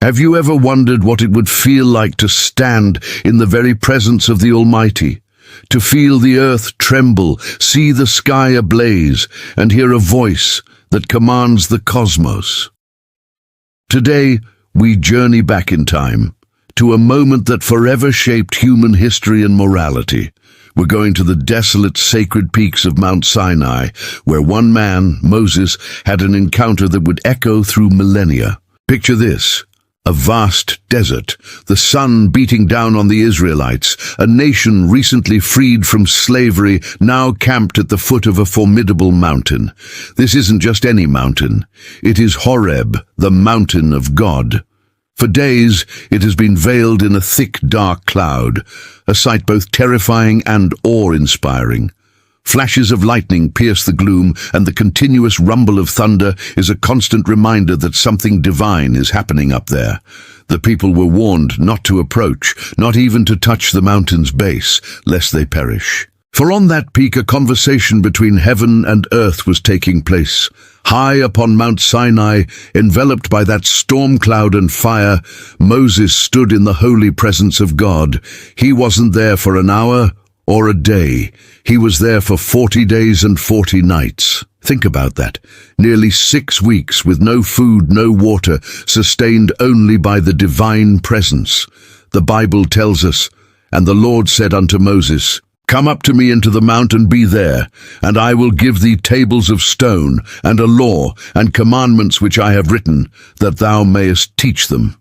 Have you ever wondered what it would feel like to stand in the very presence of the Almighty, to feel the earth tremble, see the sky ablaze, and hear a voice that commands the cosmos? Today, we journey back in time, to a moment that forever shaped human history and morality. We're going to the desolate sacred peaks of Mount Sinai, where one man, Moses, had an encounter that would echo through millennia. Picture this. A vast desert, the sun beating down on the Israelites, a nation recently freed from slavery, now camped at the foot of a formidable mountain. This isn't just any mountain. It is Horeb, the mountain of God. For days, it has been veiled in a thick, dark cloud, a sight both terrifying and awe-inspiring. Flashes of lightning pierce the gloom, and the continuous rumble of thunder is a constant reminder that something divine is happening up there. The people were warned not to approach, not even to touch the mountain's base, lest they perish. For on that peak a conversation between heaven and earth was taking place. High upon Mount Sinai, enveloped by that storm cloud and fire, Moses stood in the holy presence of God. He wasn't there for an hour or a day. He was there for 40 days and 40 nights. Think about that. Nearly 6 weeks with no food, no water, sustained only by the divine presence. The Bible tells us, "And the Lord said unto Moses, Come up to me into the mount and be there, and I will give thee tables of stone, and a law, and commandments which I have written, that thou mayest teach them."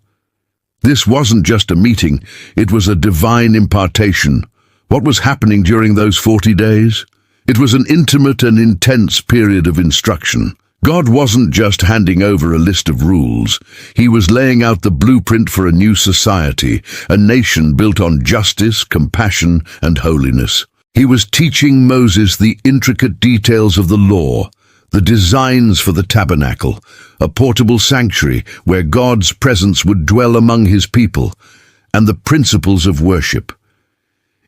This wasn't just a meeting, it was a divine impartation. What was happening during those 40 days? It was an intimate and intense period of instruction. God wasn't just handing over a list of rules. He was laying out the blueprint for a new society, a nation built on justice, compassion, and holiness. He was teaching Moses the intricate details of the law, the designs for the tabernacle, a portable sanctuary where God's presence would dwell among his people, and the principles of worship.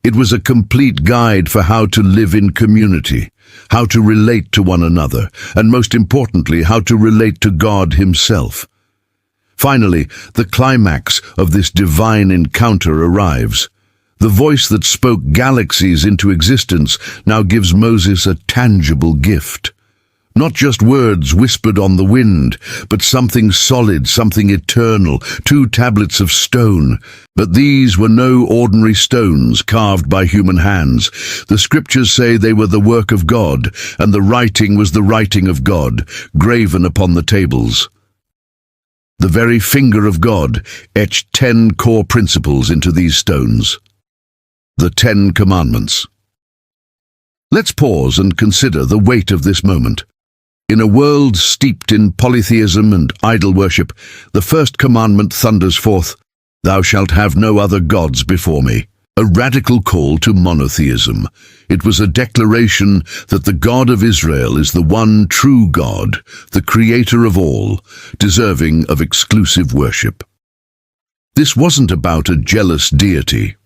It was a complete guide for how to live in community, how to relate to one another, and most importantly, how to relate to God himself. Finally, the climax of this divine encounter arrives. The voice that spoke galaxies into existence now gives Moses a tangible gift. Not just words whispered on the wind, but something solid, something eternal, 2 tablets of stone. But these were no ordinary stones carved by human hands. The scriptures say they were the work of God, and the writing was the writing of God, graven upon the tables. The very finger of God etched 10 core principles into these stones. The 10 Commandments. Let's pause and consider the weight of this moment. In a world steeped in polytheism and idol worship, the first commandment thunders forth, "Thou shalt have no other gods before me." A radical call to monotheism. It was a declaration that the God of Israel is the one true God, the creator of all, deserving of exclusive worship. This wasn't about a jealous deity.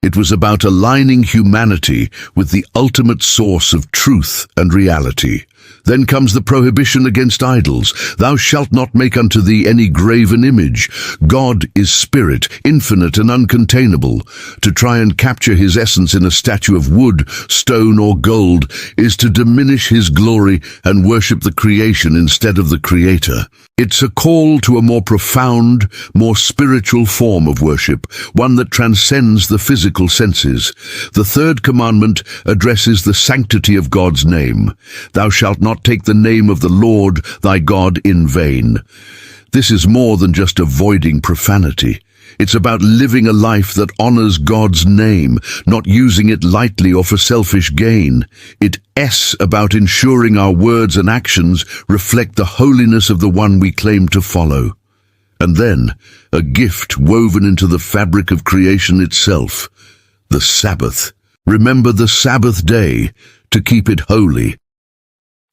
It was about aligning humanity with the ultimate source of truth and reality. Then comes the prohibition against idols. "Thou shalt not make unto thee any graven image." God is spirit, infinite and uncontainable. To try and capture his essence in a statue of wood, stone or gold is to diminish his glory and worship the creation instead of the creator. It's a call to a more profound, more spiritual form of worship, one that transcends the physical senses. The third commandment addresses the sanctity of God's name. "Thou shalt not take the name of the Lord thy God in vain." This is more than just avoiding profanity. It's about living a life that honors God's name, not using it lightly or for selfish gain. It's about ensuring our words and actions reflect the holiness of the one we claim to follow. And then, a gift woven into the fabric of creation itself, the Sabbath. Remember the Sabbath day to keep it holy.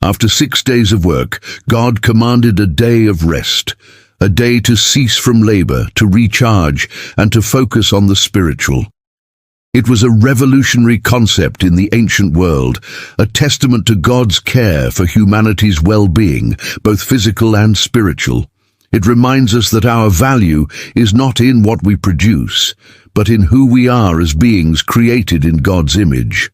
After 6 days of work, God commanded a day of rest, a day to cease from labor, to recharge, and to focus on the spiritual. It was a revolutionary concept in the ancient world, a testament to God's care for humanity's well-being, both physical and spiritual. It reminds us that our value is not in what we produce, but in who we are as beings created in God's image.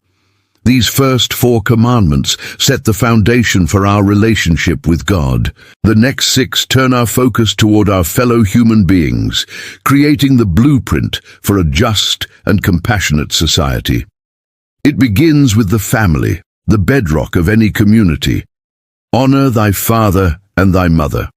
These first 4 commandments set the foundation for our relationship with God. The next 6 turn our focus toward our fellow human beings, creating the blueprint for a just and compassionate society. It begins with the family, the bedrock of any community. Honor thy father and thy mother.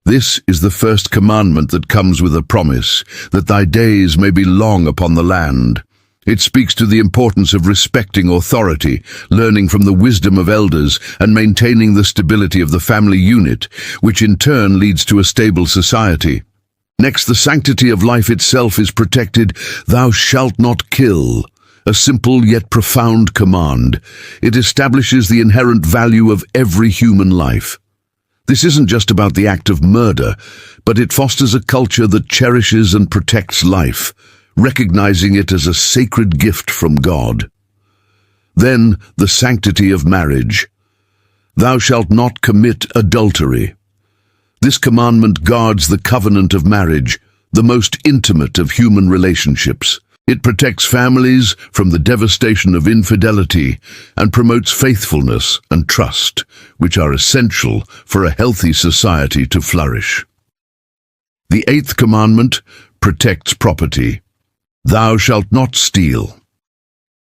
This is the first commandment that comes with a promise that thy days may be long upon the land. It speaks to the importance of respecting authority, learning from the wisdom of elders, and maintaining the stability of the family unit, which in turn leads to a stable society. Next, the sanctity of life itself is protected. Thou shalt not kill. A simple yet profound command. It establishes the inherent value of every human life. This isn't just about the act of murder, but it fosters a culture that cherishes and protects life, recognizing it as a sacred gift from God. Then, the sanctity of marriage. Thou shalt not commit adultery. This commandment guards the covenant of marriage, the most intimate of human relationships. It protects families from the devastation of infidelity and promotes faithfulness and trust, which are essential for a healthy society to flourish. The 8th commandment protects property. Thou shalt not steal.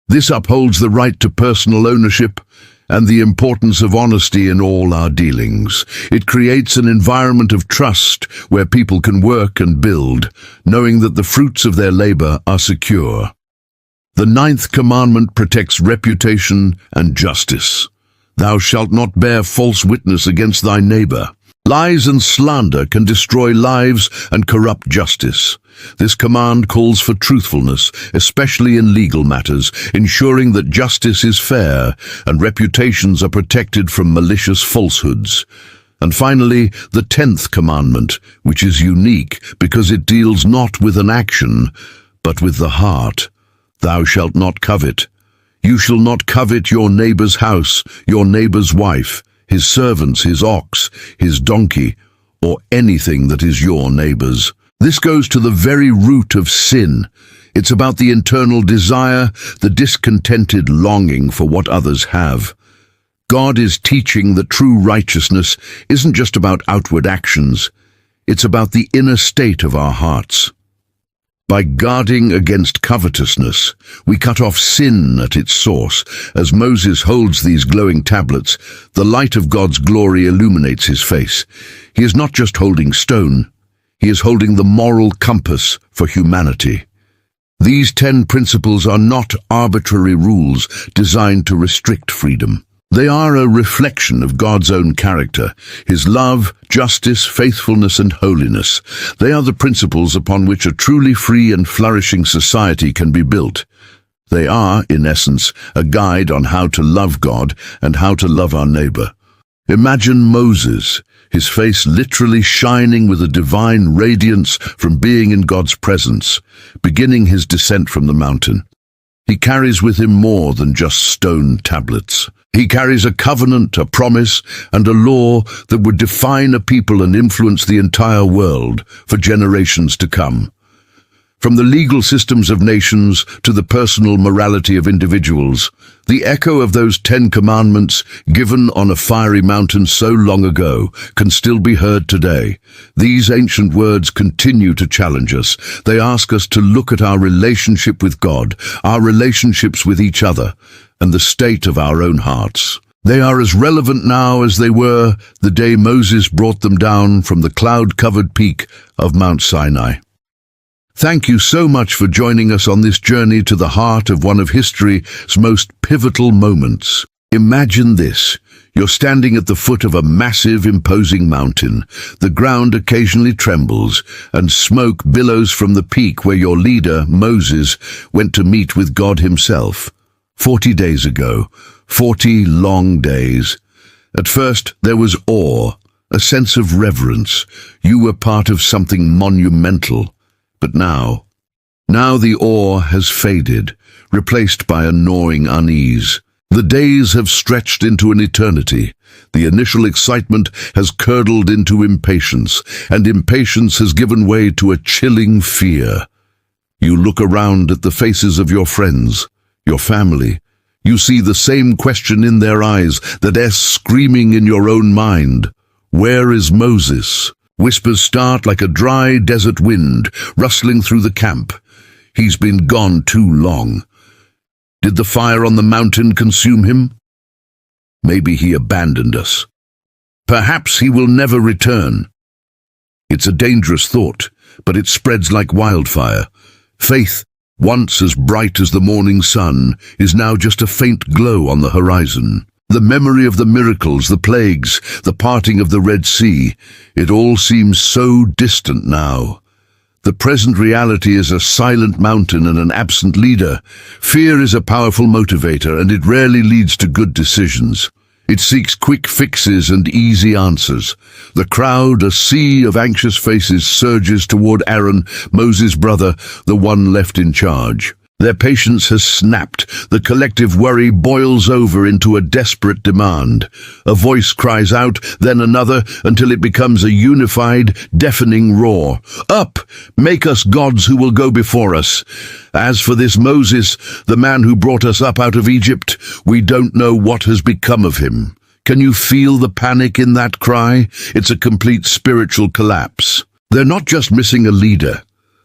This upholds the right to personal ownership and the importance of honesty in all our dealings. It creates an environment of trust where people can work and build, knowing that the fruits of their labor are secure. The 9th commandment protects reputation and justice. Thou shalt not bear false witness against thy neighbor. Lies and slander can destroy lives and corrupt justice. This command calls for truthfulness, especially in legal matters, ensuring that justice is fair and reputations are protected from malicious falsehoods. And finally, the 10th commandment, which is unique because it deals not with an action, but with the heart. Thou shalt not covet. You shall not covet your neighbor's house, your neighbor's wife, his servants, his ox, his donkey, or anything that is your neighbor's. This goes to the very root of sin. It's about the internal desire, the discontented longing for what others have. God is teaching that true righteousness isn't just about outward actions. It's about the inner state of our hearts. By guarding against covetousness, we cut off sin at its source. As Moses holds these glowing tablets, the light of God's glory illuminates his face. He is not just holding stone, he is holding the moral compass for humanity. These 10 principles are not arbitrary rules designed to restrict freedom. They are a reflection of God's own character, his love, justice, faithfulness, and holiness. They are the principles upon which a truly free and flourishing society can be built. They are, in essence, a guide on how to love God and how to love our neighbor. Imagine Moses, his face literally shining with a divine radiance from being in God's presence, beginning his descent from the mountain. He carries with him more than just stone tablets. He carries a covenant, a promise, and a law that would define a people and influence the entire world for generations to come. From the legal systems of nations to the personal morality of individuals, the echo of those 10 commandments given on a fiery mountain so long ago can still be heard today. These ancient words continue to challenge us. They ask us to look at our relationship with God, our relationships with each other, and the state of our own hearts. They are as relevant now as they were the day Moses brought them down from the cloud-covered peak of Mount Sinai. Thank you so much for joining us on this journey to the heart of one of history's most pivotal moments. Imagine this. You're standing at the foot of a massive, imposing mountain. The ground occasionally trembles, and smoke billows from the peak where your leader, Moses, went to meet with God himself. 40 days ago, 40 long days. At first, there was awe, a sense of reverence. You were part of something monumental. But now the awe has faded, replaced by a gnawing unease. The days have stretched into an eternity. The initial excitement has curdled into impatience, and impatience has given way to a chilling fear. You look around at the faces of your friends, your family. You see the same question in their eyes, that S screaming in your own mind. Where is Moses? Whispers start like a dry desert wind, rustling through the camp. He's been gone too long. Did the fire on the mountain consume him? Maybe he abandoned us. Perhaps he will never return. It's a dangerous thought, but it spreads like wildfire. Faith, once as bright as the morning sun, is now just a faint glow on the horizon. The memory of the miracles, the plagues, the parting of the Red Sea, it all seems so distant now. The present reality is a silent mountain and an absent leader. Fear is a powerful motivator, and it rarely leads to good decisions. It seeks quick fixes and easy answers. The crowd, a sea of anxious faces, surges toward Aaron, Moses' brother, the one left in charge. Their patience has snapped. The collective worry boils over into a desperate demand. A voice cries out, then another, until it becomes a unified, deafening roar. Up! Make us gods who will go before us. As for this Moses, the man who brought us up out of Egypt, we don't know what has become of him. Can you feel the panic in that cry? It's a complete spiritual collapse. They're not just missing a leader.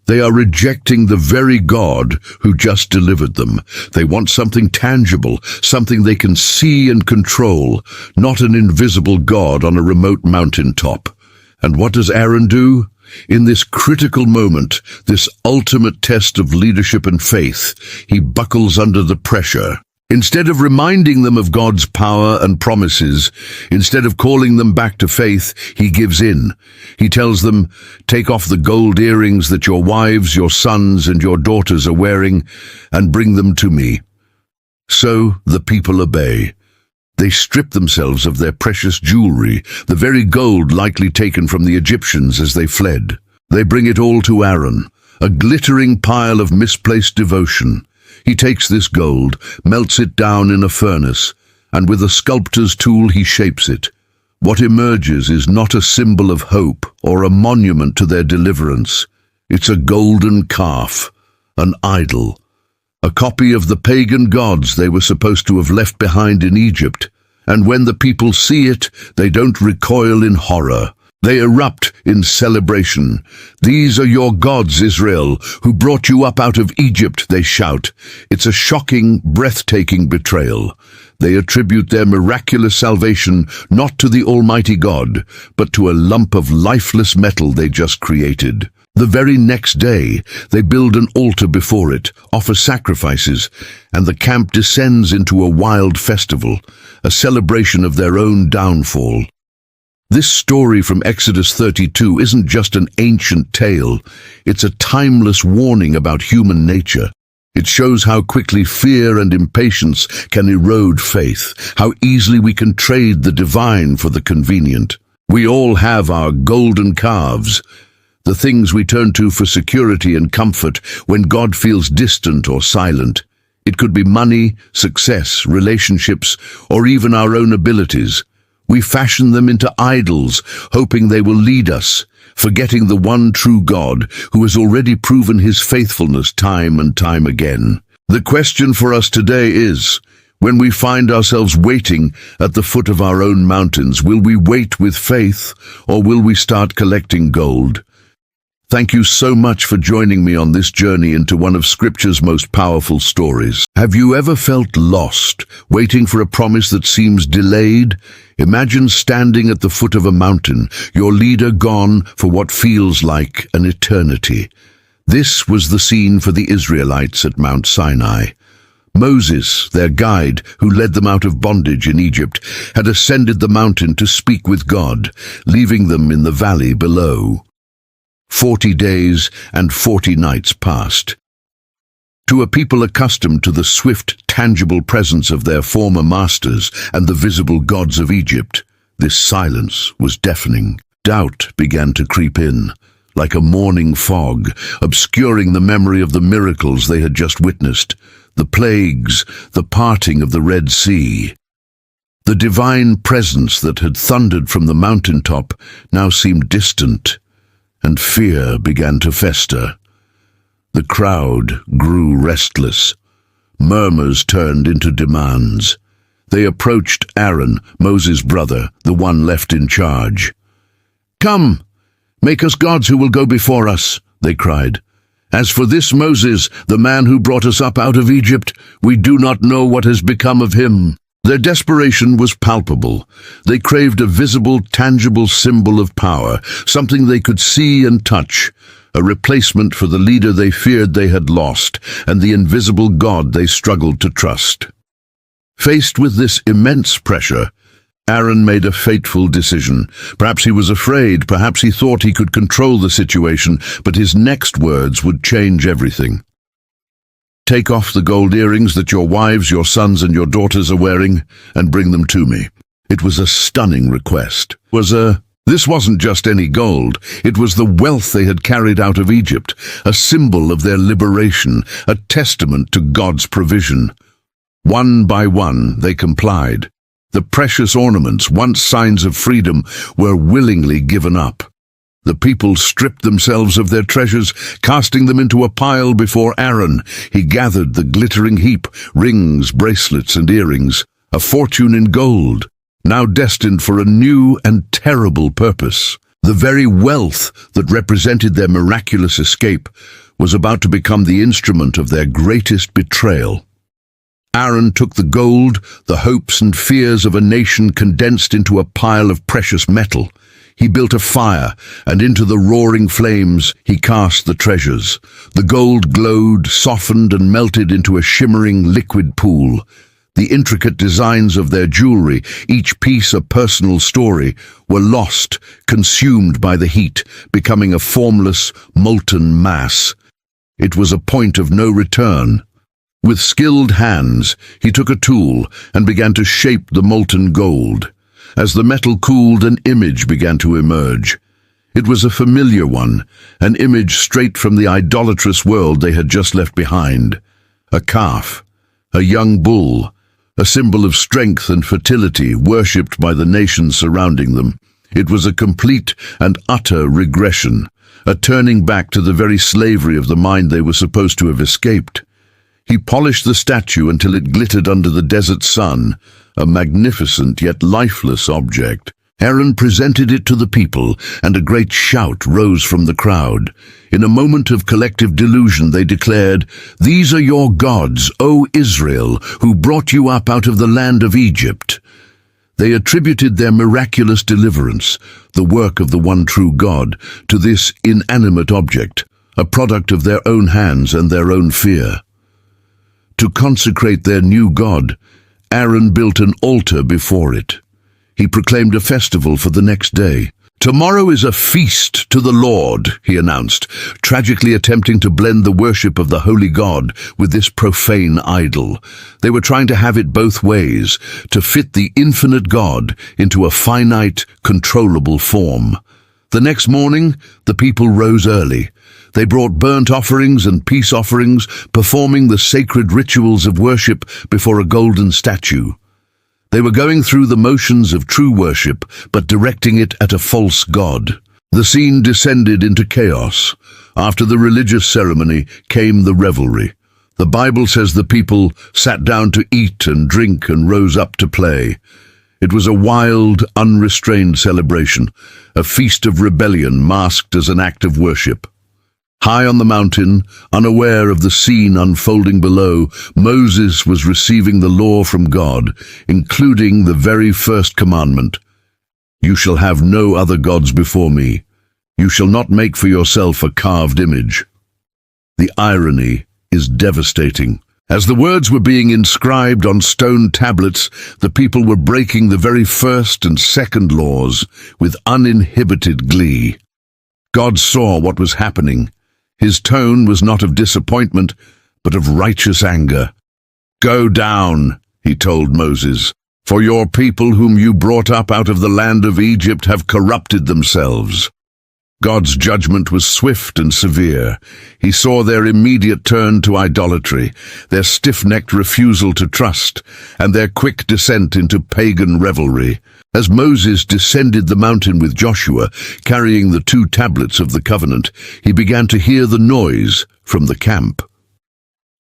They are rejecting the very God who just delivered them. They want something tangible, something they can see and control, not an invisible God on a remote mountaintop. And what does Aaron do? In this critical moment, this ultimate test of leadership and faith, he buckles under the pressure. Instead of reminding them of God's power and promises, instead of calling them back to faith, he gives in. He tells them, take off the gold earrings that your wives, your sons, and your daughters are wearing, and bring them to me. So the people obey. They strip themselves of their precious jewelry, the very gold likely taken from the Egyptians as they fled. They bring it all to Aaron, a glittering pile of misplaced devotion. He takes this gold, melts it down in a furnace, and with a sculptor's tool he shapes it. What emerges is not a symbol of hope or a monument to their deliverance. It's a golden calf, an idol, a copy of the pagan gods they were supposed to have left behind in Egypt. And when the people see it, they don't recoil in horror. They erupt in celebration. These are your gods, Israel, who brought you up out of Egypt, they shout. It's a shocking, breathtaking betrayal. They attribute their miraculous salvation not to the Almighty God, but to a lump of lifeless metal they just created. The very next day, they build an altar before it, offer sacrifices, and the camp descends into a wild festival, a celebration of their own downfall. This story from Exodus 32 isn't just an ancient tale, it's a timeless warning about human nature. It shows how quickly fear and impatience can erode faith, how easily we can trade the divine for the convenient. We all have our golden calves, the things we turn to for security and comfort when God feels distant or silent. It could be money, success, relationships, or even our own abilities. We fashion them into idols, hoping they will lead us, forgetting the one true God who has already proven his faithfulness time and time again. The question for us today is, when we find ourselves waiting at the foot of our own mountains, will we wait with faith, or will we start collecting gold? Thank you so much for joining me on this journey into one of Scripture's most powerful stories. Have you ever felt lost, waiting for a promise that seems delayed? Imagine standing at the foot of a mountain, your leader gone for what feels like an eternity. This was the scene for the Israelites at Mount Sinai. Moses, their guide, who led them out of bondage in Egypt, had ascended the mountain to speak with God, leaving them in the valley below. 40 days and 40 nights passed. To a people accustomed to the swift, tangible presence of their former masters and the visible gods of Egypt, this silence was deafening. Doubt began to creep in. like a morning fog, obscuring the memory of the miracles they had just witnessed, the plagues, the parting of the Red Sea. The divine presence that had thundered from the mountaintop now seemed distant, and fear began to fester. The crowd grew restless. Murmurs turned into demands. They approached Aaron, Moses' brother, the one left in charge. "Come, make us gods who will go before us," they cried. "As for this Moses, the man who brought us up out of Egypt, we do not know what has become of him." Their desperation was palpable. They craved a visible, tangible symbol of power, something they could see and touch, a replacement for the leader they feared they had lost, and the invisible God they struggled to trust. Faced with this immense pressure, Aaron made a fateful decision. Perhaps he was afraid, perhaps he thought he could control the situation, but his next words would change everything. "Take off the gold earrings that your wives, your sons, and your daughters are wearing, and bring them to me." It was a stunning request. This wasn't just any gold. It was the wealth they had carried out of Egypt, a symbol of their liberation, a testament to God's provision. One by one, they complied. The precious ornaments, once signs of freedom, were willingly given up. The people stripped themselves of their treasures, casting them into a pile before Aaron. He gathered the glittering heap, rings, bracelets, and earrings, a fortune in gold, now destined for a new and terrible purpose. The very wealth that represented their miraculous escape was about to become the instrument of their greatest betrayal. Aaron took the gold, the hopes and fears of a nation condensed into a pile of precious metal. He built a fire, and into the roaring flames he cast the treasures. The gold glowed, softened, and melted into a shimmering liquid pool. The intricate designs of their jewelry, each piece a personal story, were lost, consumed by the heat, becoming a formless, molten mass. It was a point of no return. With skilled hands, he took a tool and began to shape the molten gold. As the metal cooled, an image began to emerge. It was a familiar one, an image straight from the idolatrous world they had just left behind. A calf, a young bull, a symbol of strength and fertility worshipped by the nations surrounding them. It was a complete and utter regression, a turning back to the very slavery of the mind they were supposed to have escaped. He polished the statue until it glittered under the desert sun, a magnificent yet lifeless object. Aaron presented it to the people, and a great shout rose from the crowd. In a moment of collective delusion, they declared, "These are your gods, O Israel, who brought you up out of the land of Egypt." They attributed their miraculous deliverance, the work of the one true God, to this inanimate object, a product of their own hands and their own fear. To consecrate their new God, Aaron built an altar before it. He proclaimed a festival for the next day. "Tomorrow is a feast to the Lord," he announced, tragically attempting to blend the worship of the holy God with this profane idol. They were trying to have it both ways, to fit the infinite God into a finite, controllable form. The next morning, the people rose early. They brought burnt offerings and peace offerings, performing the sacred rituals of worship before a golden statue. They were going through the motions of true worship, but directing it at a false god. The scene descended into chaos. After the religious ceremony came the revelry. The Bible says the people sat down to eat and drink and rose up to play. It was a wild, unrestrained celebration, a feast of rebellion masked as an act of worship. High on the mountain, unaware of the scene unfolding below, Moses was receiving the law from God, including the very first commandment. "You shall have no other gods before me. You shall not make for yourself a carved image." The irony is devastating. As the words were being inscribed on stone tablets, the people were breaking the very first and second laws with uninhibited glee. God saw what was happening. His tone was not of disappointment, but of righteous anger. "Go down," he told Moses, "for your people whom you brought up out of the land of Egypt have corrupted themselves." God's judgment was swift and severe. He saw their immediate turn to idolatry, their stiff-necked refusal to trust, and their quick descent into pagan revelry. As Moses descended the mountain with Joshua, carrying the 2 tablets of the covenant, he began to hear the noise from the camp.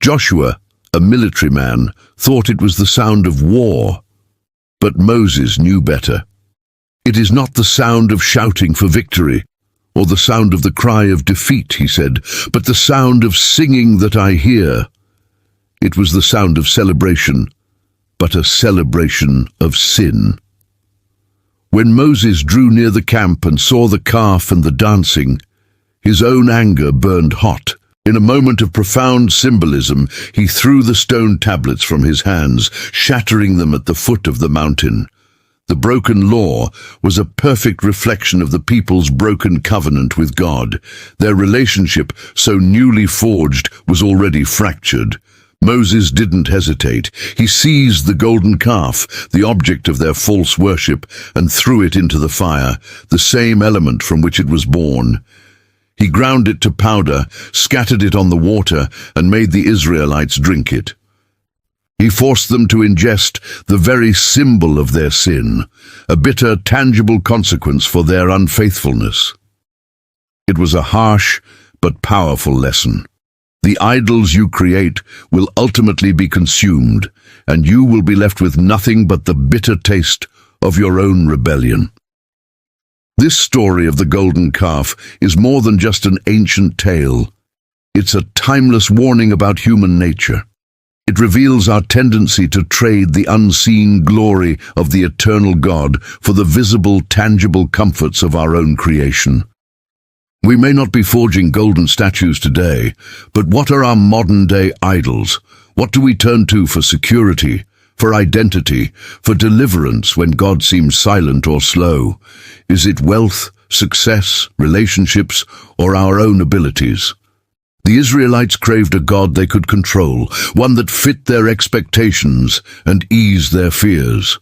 Joshua, a military man, thought it was the sound of war, but Moses knew better. It is not the sound of shouting for victory, or the sound of the cry of defeat, he said, but the sound of singing that I hear. It was the sound of celebration, but a celebration of sin. When Moses drew near the camp and saw the calf and the dancing, his own anger burned hot. In a moment of profound symbolism, he threw the stone tablets from his hands, shattering them at the foot of the mountain. The broken law was a perfect reflection of the people's broken covenant with God. Their relationship, so newly forged, was already fractured. Moses didn't hesitate. He seized the golden calf, the object of their false worship, and threw it into the fire, the same element from which it was born. He ground it to powder, scattered it on the water, and made the Israelites drink it. He forced them to ingest the very symbol of their sin, a bitter, tangible consequence for their unfaithfulness. It was a harsh but powerful lesson. The idols you create will ultimately be consumed, and you will be left with nothing but the bitter taste of your own rebellion. This story of the golden calf is more than just an ancient tale. It's a timeless warning about human nature. It reveals our tendency to trade the unseen glory of the eternal God for the visible, tangible comforts of our own creation. We may not be forging golden statues today, but what are our modern-day idols? What do we turn to for security, for identity, for deliverance when God seems silent or slow? Is it wealth, success, relationships, or our own abilities? The Israelites craved a God they could control, one that fit their expectations and eased their fears.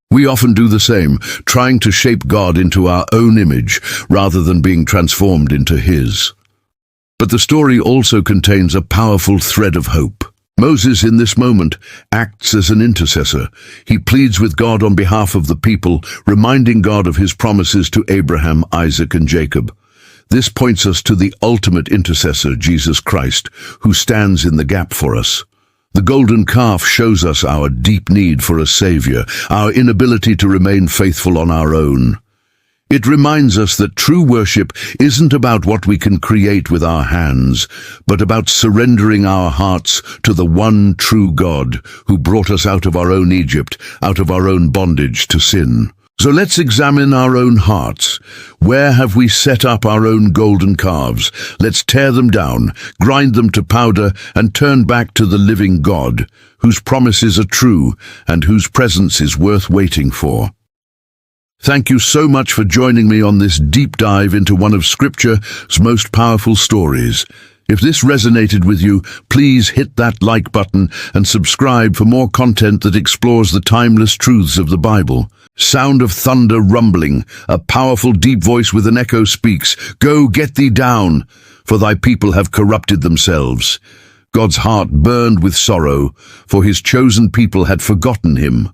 We often do the same, trying to shape God into our own image rather than being transformed into His. But the story also contains a powerful thread of hope. Moses, in this moment, acts as an intercessor. He pleads with God on behalf of the people, reminding God of His promises to Abraham, Isaac, and Jacob. This points us to the ultimate intercessor, Jesus Christ, who stands in the gap for us. The golden calf shows us our deep need for a Savior, our inability to remain faithful on our own. It reminds us that true worship isn't about what we can create with our hands, but about surrendering our hearts to the one true God who brought us out of our own Egypt, out of our own bondage to sin. So let's examine our own hearts. Where have we set up our own golden calves? Let's tear them down, grind them to powder, and turn back to the living God, whose promises are true and whose presence is worth waiting for. Thank you so much for joining me on this deep dive into one of Scripture's most powerful stories. If this resonated with you, please hit that like button and subscribe for more content that explores the timeless truths of the Bible. Sound of thunder rumbling, a powerful deep voice with an echo speaks, "Go, get thee down, for thy people have corrupted themselves." God's heart burned with sorrow, for His chosen people had forgotten Him.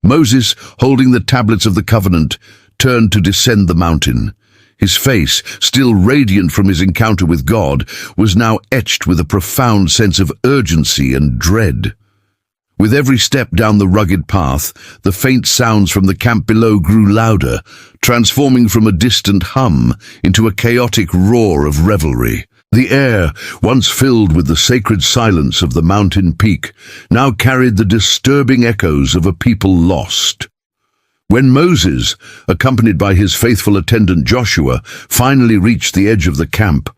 Moses, holding the tablets of the covenant, turned to descend the mountain. His face, still radiant from his encounter with God, was now etched with a profound sense of urgency and dread. With every step down the rugged path, the faint sounds from the camp below grew louder, transforming from a distant hum into a chaotic roar of revelry. The air, once filled with the sacred silence of the mountain peak, now carried the disturbing echoes of a people lost. When Moses, accompanied by his faithful attendant Joshua, finally reached the edge of the camp,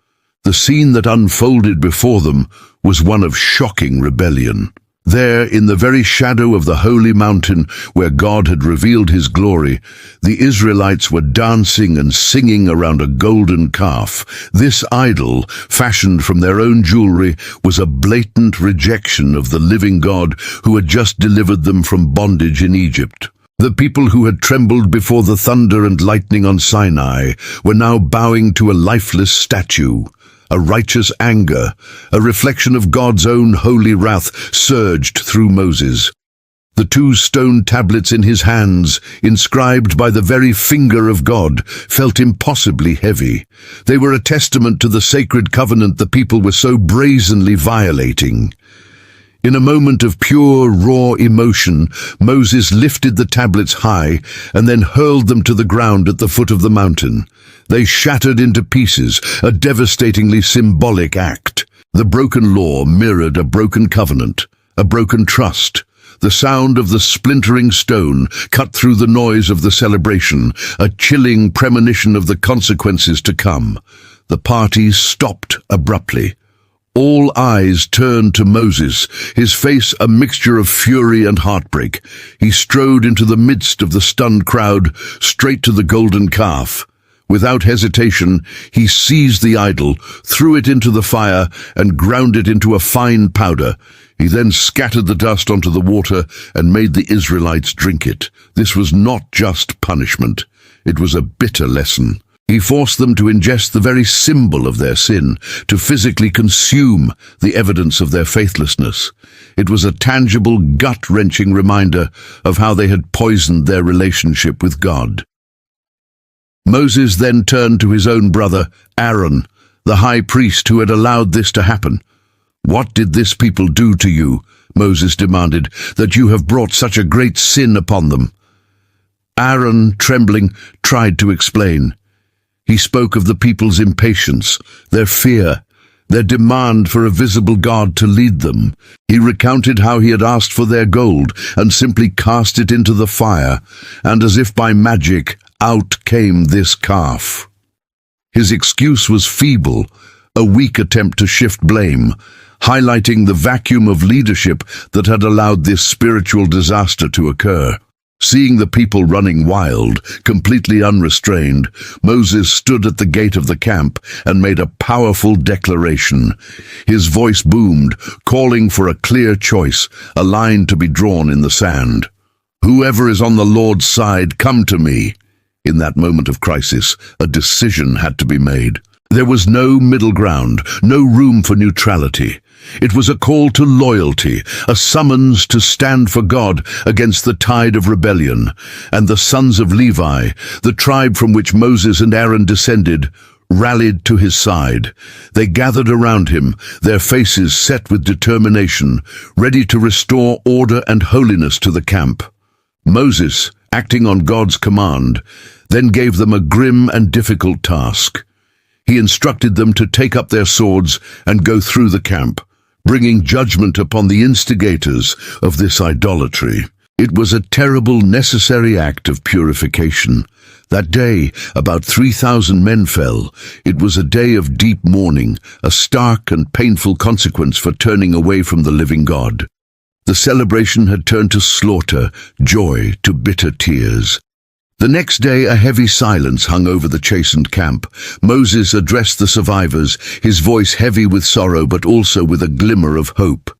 the scene that unfolded before them was one of shocking rebellion. There, in the very shadow of the holy mountain where God had revealed His glory, the Israelites were dancing and singing around a golden calf. This idol, fashioned from their own jewelry, was a blatant rejection of the living God who had just delivered them from bondage in Egypt. The people who had trembled before the thunder and lightning on Sinai were now bowing to a lifeless statue. A righteous anger, a reflection of God's own holy wrath, surged through Moses. The 2 stone tablets in his hands, inscribed by the very finger of God, felt impossibly heavy. They were a testament to the sacred covenant the people were so brazenly violating. In a moment of pure, raw emotion, Moses lifted the tablets high and then hurled them to the ground at the foot of the mountain. They shattered into pieces, a devastatingly symbolic act. The broken law mirrored a broken covenant, a broken trust. The sound of the splintering stone cut through the noise of the celebration, a chilling premonition of the consequences to come. The party stopped abruptly. All eyes turned to Moses, his face a mixture of fury and heartbreak. He strode into the midst of the stunned crowd, straight to the golden calf. Without hesitation, he seized the idol, threw it into the fire, and ground it into a fine powder. He then scattered the dust onto the water and made the Israelites drink it. This was not just punishment. It was a bitter lesson. He forced them to ingest the very symbol of their sin, to physically consume the evidence of their faithlessness. It was a tangible, gut-wrenching reminder of how they had poisoned their relationship with God. Moses then turned to his own brother, Aaron, the high priest who had allowed this to happen. "What did this people do to you?" Moses demanded, "that you have brought such a great sin upon them?" Aaron, trembling, tried to explain. He spoke of the people's impatience, their fear, their demand for a visible God to lead them. He recounted how he had asked for their gold and simply cast it into the fire, and as if by magic, out came this calf. His excuse was feeble, a weak attempt to shift blame, highlighting the vacuum of leadership that had allowed this spiritual disaster to occur. Seeing the people running wild, completely unrestrained, Moses stood at the gate of the camp and made a powerful declaration. His voice boomed, calling for a clear choice, a line to be drawn in the sand. "Whoever is on the Lord's side, come to me." In that moment of crisis, a decision had to be made. There was no middle ground, no room for neutrality. It was a call to loyalty, a summons to stand for God against the tide of rebellion. And the sons of Levi, the tribe from which Moses and Aaron descended, rallied to his side. They gathered around him, their faces set with determination, ready to restore order and holiness to the camp. Moses, acting on God's command, then gave them a grim and difficult task. He instructed them to take up their swords and go through the camp, bringing judgment upon the instigators of this idolatry. It was a terrible, necessary act of purification. That day, about 3,000 men fell. It was a day of deep mourning, a stark and painful consequence for turning away from the living God. The celebration had turned to slaughter, joy to bitter tears. The next day, a heavy silence hung over the chastened camp. Moses addressed the survivors, his voice heavy with sorrow but also with a glimmer of hope.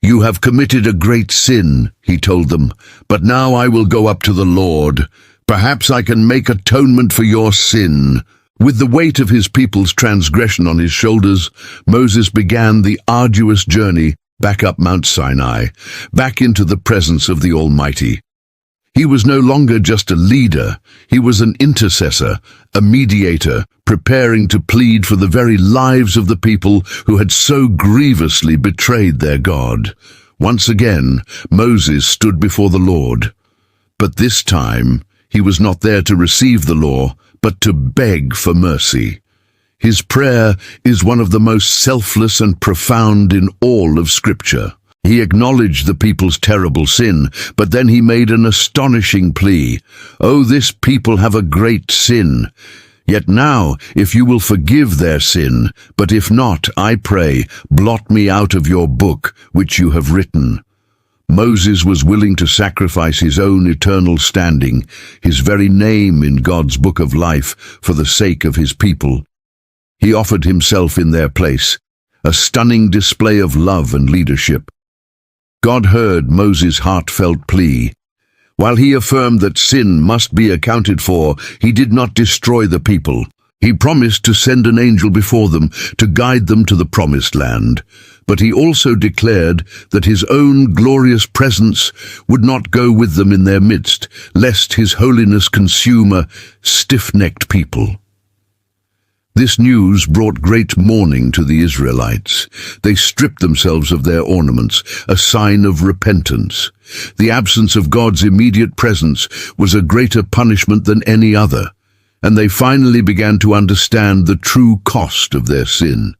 "You have committed a great sin," he told them, "but now I will go up to the Lord. Perhaps I can make atonement for your sin." With the weight of his people's transgression on his shoulders, Moses began the arduous journey back up Mount Sinai, back into the presence of the Almighty. He was no longer just a leader, he was an intercessor, a mediator, preparing to plead for the very lives of the people who had so grievously betrayed their God. Once again, Moses stood before the Lord. But this time, he was not there to receive the law, but to beg for mercy. His prayer is one of the most selfless and profound in all of Scripture. He acknowledged the people's terrible sin, but then he made an astonishing plea. "Oh, this people have a great sin. Yet now, if you will forgive their sin, but if not, I pray, blot me out of your book, which you have written." Moses was willing to sacrifice his own eternal standing, his very name in God's book of life, for the sake of his people. He offered himself in their place, a stunning display of love and leadership. God heard Moses' heartfelt plea. While he affirmed that sin must be accounted for, he did not destroy the people. He promised to send an angel before them to guide them to the promised land. But he also declared that his own glorious presence would not go with them in their midst, lest his holiness consume a stiff-necked people. This news brought great mourning to the Israelites. They stripped themselves of their ornaments, a sign of repentance. The absence of God's immediate presence was a greater punishment than any other, and they finally began to understand the true cost of their sin.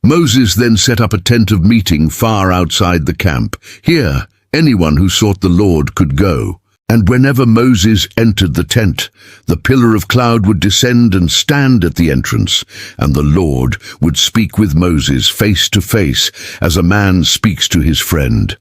Moses then set up a tent of meeting far outside the camp. Here, anyone who sought the Lord could go. And whenever Moses entered the tent, the pillar of cloud would descend and stand at the entrance, and the Lord would speak with Moses face to face as a man speaks to his friend.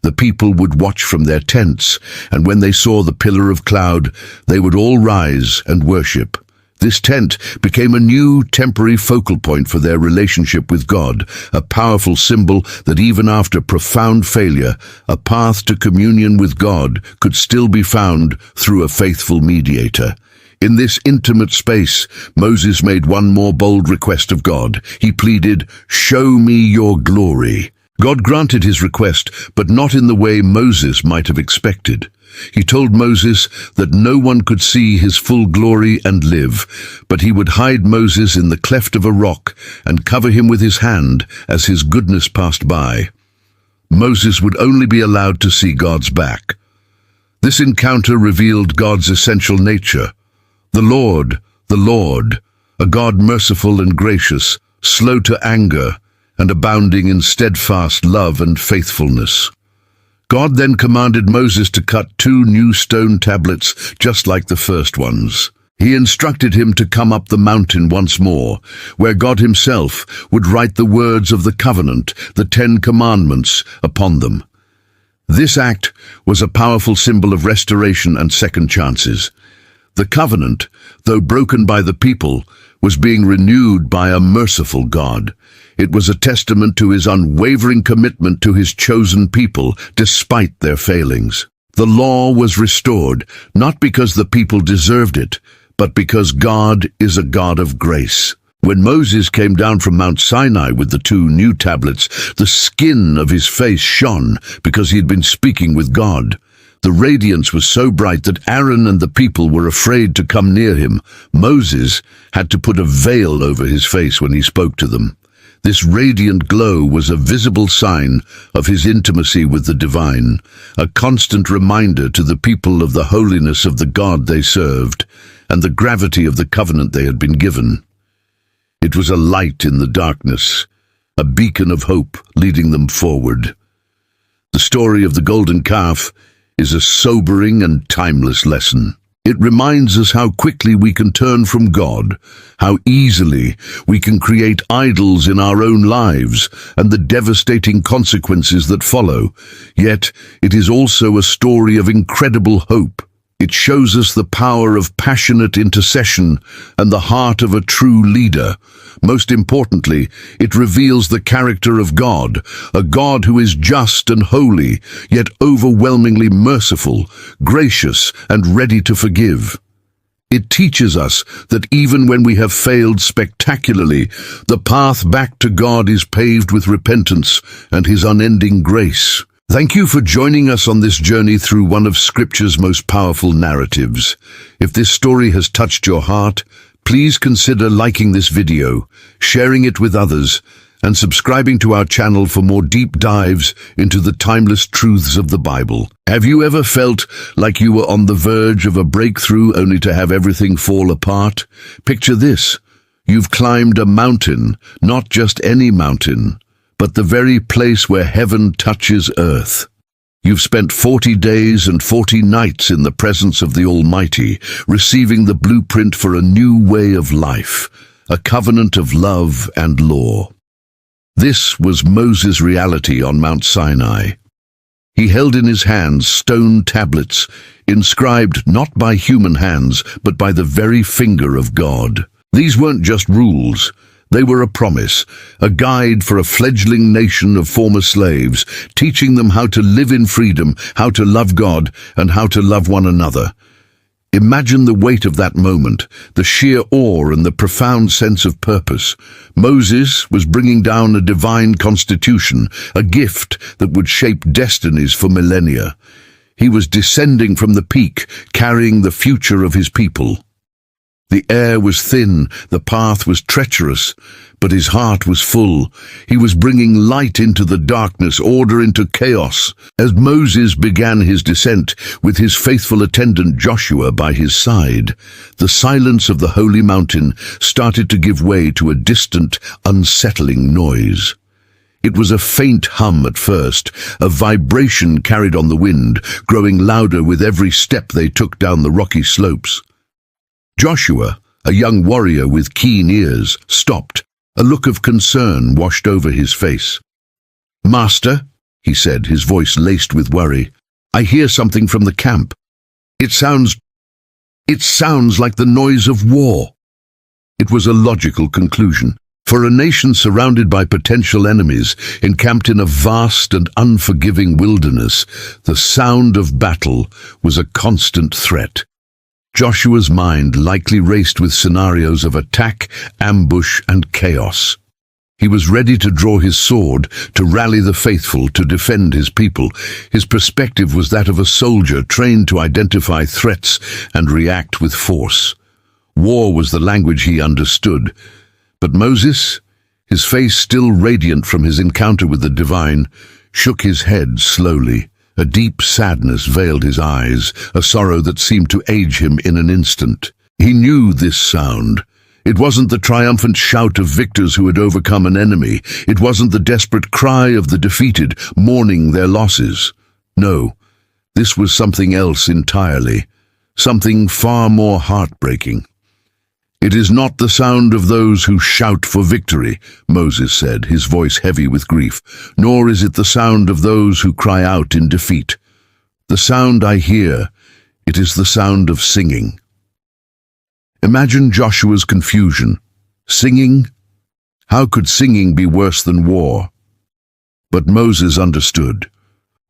The people would watch from their tents, and when they saw the pillar of cloud, they would all rise and worship. This tent became a new temporary focal point for their relationship with God, a powerful symbol that even after profound failure, a path to communion with God could still be found through a faithful mediator. In this intimate space, Moses made one more bold request of God. He pleaded, "Show me your glory." God granted his request, but not in the way Moses might have expected. He told Moses that no one could see his full glory and live, but he would hide Moses in the cleft of a rock and cover him with his hand as his goodness passed by. Moses would only be allowed to see God's back. This encounter revealed God's essential nature. The Lord, a God merciful and gracious, slow to anger, and abounding in steadfast love and faithfulness. God then commanded Moses to cut 2 new stone tablets just like the first ones. He instructed him to come up the mountain once more, where God himself would write the words of the covenant, the 10 commandments, upon them. This act was a powerful symbol of restoration and second chances. The covenant, though broken by the people, was being renewed by a merciful God. It was a testament to his unwavering commitment to his chosen people, despite their failings. The law was restored, not because the people deserved it, but because God is a God of grace. When Moses came down from Mount Sinai with the 2 new tablets, the skin of his face shone because he had been speaking with God. The radiance was so bright that Aaron and the people were afraid to come near him. Moses had to put a veil over his face when he spoke to them. This radiant glow was a visible sign of his intimacy with the divine, a constant reminder to the people of the holiness of the God they served and the gravity of the covenant they had been given. It was a light in the darkness, a beacon of hope leading them forward. The story of the golden calf is a sobering and timeless lesson. It reminds us how quickly we can turn from God, how easily we can create idols in our own lives, and the devastating consequences that follow. Yet, it is also a story of incredible hope. It shows us the power of passionate intercession and the heart of a true leader. Most importantly, it reveals the character of God, a God who is just and holy, yet overwhelmingly merciful, gracious, and ready to forgive. It teaches us that even when we have failed spectacularly, the path back to God is paved with repentance and his unending grace. Thank you for joining us on this journey through one of Scripture's most powerful narratives. If this story has touched your heart, please consider liking this video, sharing it with others, and subscribing to our channel for more deep dives into the timeless truths of the Bible. Have you ever felt like you were on the verge of a breakthrough only to have everything fall apart? Picture this. You've climbed a mountain, not just any mountain, but the very place where heaven touches earth. You've spent 40 days and 40 nights in the presence of the Almighty, receiving the blueprint for a new way of life, a covenant of love and law. This was Moses' reality on Mount Sinai. He held in his hands stone tablets, inscribed not by human hands, but by the very finger of God. These weren't just rules. They were a promise, a guide for a fledgling nation of former slaves, teaching them how to live in freedom, how to love God, and how to love one another. Imagine the weight of that moment, the sheer awe and the profound sense of purpose. Moses was bringing down a divine constitution, a gift that would shape destinies for millennia. He was descending from the peak, carrying the future of his people. The air was thin, the path was treacherous, but his heart was full. He was bringing light into the darkness, order into chaos. As Moses began his descent, with his faithful attendant Joshua by his side, the silence of the holy mountain started to give way to a distant, unsettling noise. It was a faint hum at first, a vibration carried on the wind, growing louder with every step they took down the rocky slopes. Joshua, a young warrior with keen ears, stopped. A look of concern washed over his face. "Master," he said, his voice laced with worry, "I hear something from the camp. It sounds like the noise of war." It was a logical conclusion. For a nation surrounded by potential enemies, encamped in a vast and unforgiving wilderness, the sound of battle was a constant threat. Joshua's mind likely raced with scenarios of attack, ambush, and chaos. He was ready to draw his sword, to rally the faithful, to defend his people. His perspective was that of a soldier trained to identify threats and react with force. War was the language he understood. But Moses, his face still radiant from his encounter with the divine, shook his head slowly. A deep sadness veiled his eyes, a sorrow that seemed to age him in an instant. He knew this sound. It wasn't the triumphant shout of victors who had overcome an enemy. It wasn't the desperate cry of the defeated, mourning their losses. No, this was something else entirely, something far more heartbreaking. "It is not the sound of those who shout for victory," Moses said, his voice heavy with grief, "nor is it the sound of those who cry out in defeat. The sound I hear, it is the sound of singing." Imagine Joshua's confusion. Singing? How could singing be worse than war? But Moses understood.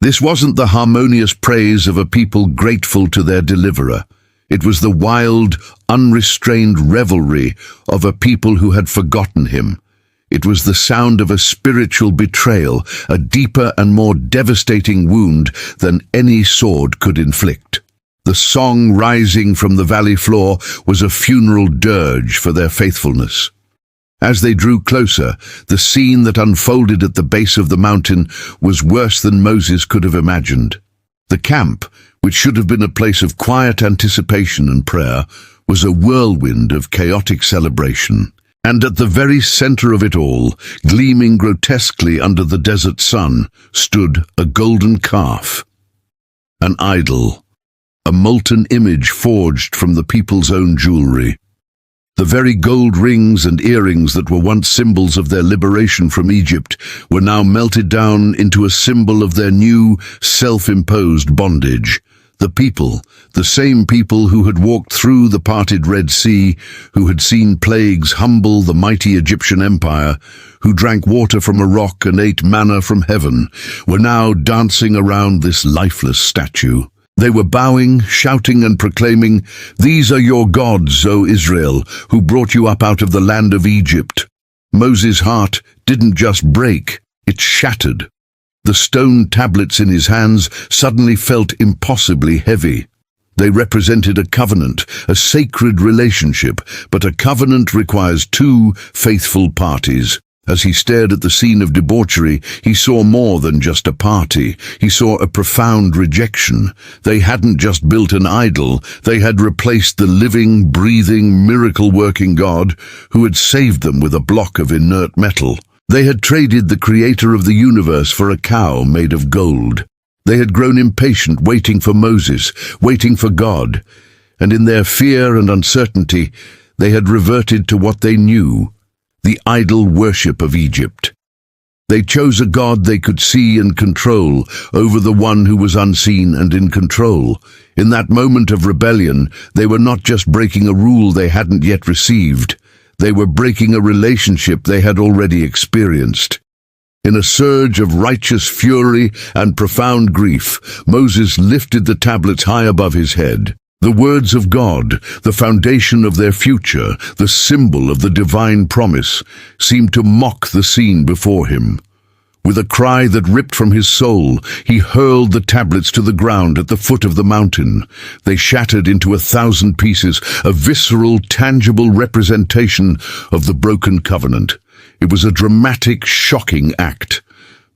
This wasn't the harmonious praise of a people grateful to their deliverer. It was the wild, unrestrained revelry of a people who had forgotten him. It was the sound of a spiritual betrayal, a deeper and more devastating wound than any sword could inflict. The song rising from the valley floor was a funeral dirge for their faithfulness. As they drew closer, the scene that unfolded at the base of the mountain was worse than Moses could have imagined. The camp, which should have been a place of quiet anticipation and prayer, was a whirlwind of chaotic celebration. And at the very center of it all, gleaming grotesquely under the desert sun, stood a golden calf. An idol, a molten image forged from the people's own jewelry. The very gold rings and earrings that were once symbols of their liberation from Egypt were now melted down into a symbol of their new, self-imposed bondage. The people, the same people who had walked through the parted Red Sea, who had seen plagues humble the mighty Egyptian empire, who drank water from a rock and ate manna from heaven, were now dancing around this lifeless statue. They were bowing, shouting and proclaiming, "These are your gods, O Israel, who brought you up out of the land of Egypt." Moses' heart didn't just break, it shattered. The stone tablets in his hands suddenly felt impossibly heavy. They represented a covenant, a sacred relationship, but a covenant requires two faithful parties. As he stared at the scene of debauchery, he saw more than just a party. He saw a profound rejection. They hadn't just built an idol, they had replaced the living, breathing, miracle-working God who had saved them with a block of inert metal. They had traded the creator of the universe for a cow made of gold. They had grown impatient, waiting for Moses, waiting for God, and in their fear and uncertainty, they had reverted to what they knew, the idol worship of Egypt. They chose a God they could see and control over the one who was unseen and in control. In that moment of rebellion, they were not just breaking a rule they hadn't yet received. They were breaking a relationship they had already experienced. In a surge of righteous fury and profound grief, Moses lifted the tablets high above his head. The words of God, the foundation of their future, the symbol of the divine promise, seemed to mock the scene before him. With a cry that ripped from his soul, he hurled the tablets to the ground at the foot of the mountain. They shattered into 1,000 pieces, a visceral, tangible representation of the broken covenant. It was a dramatic, shocking act.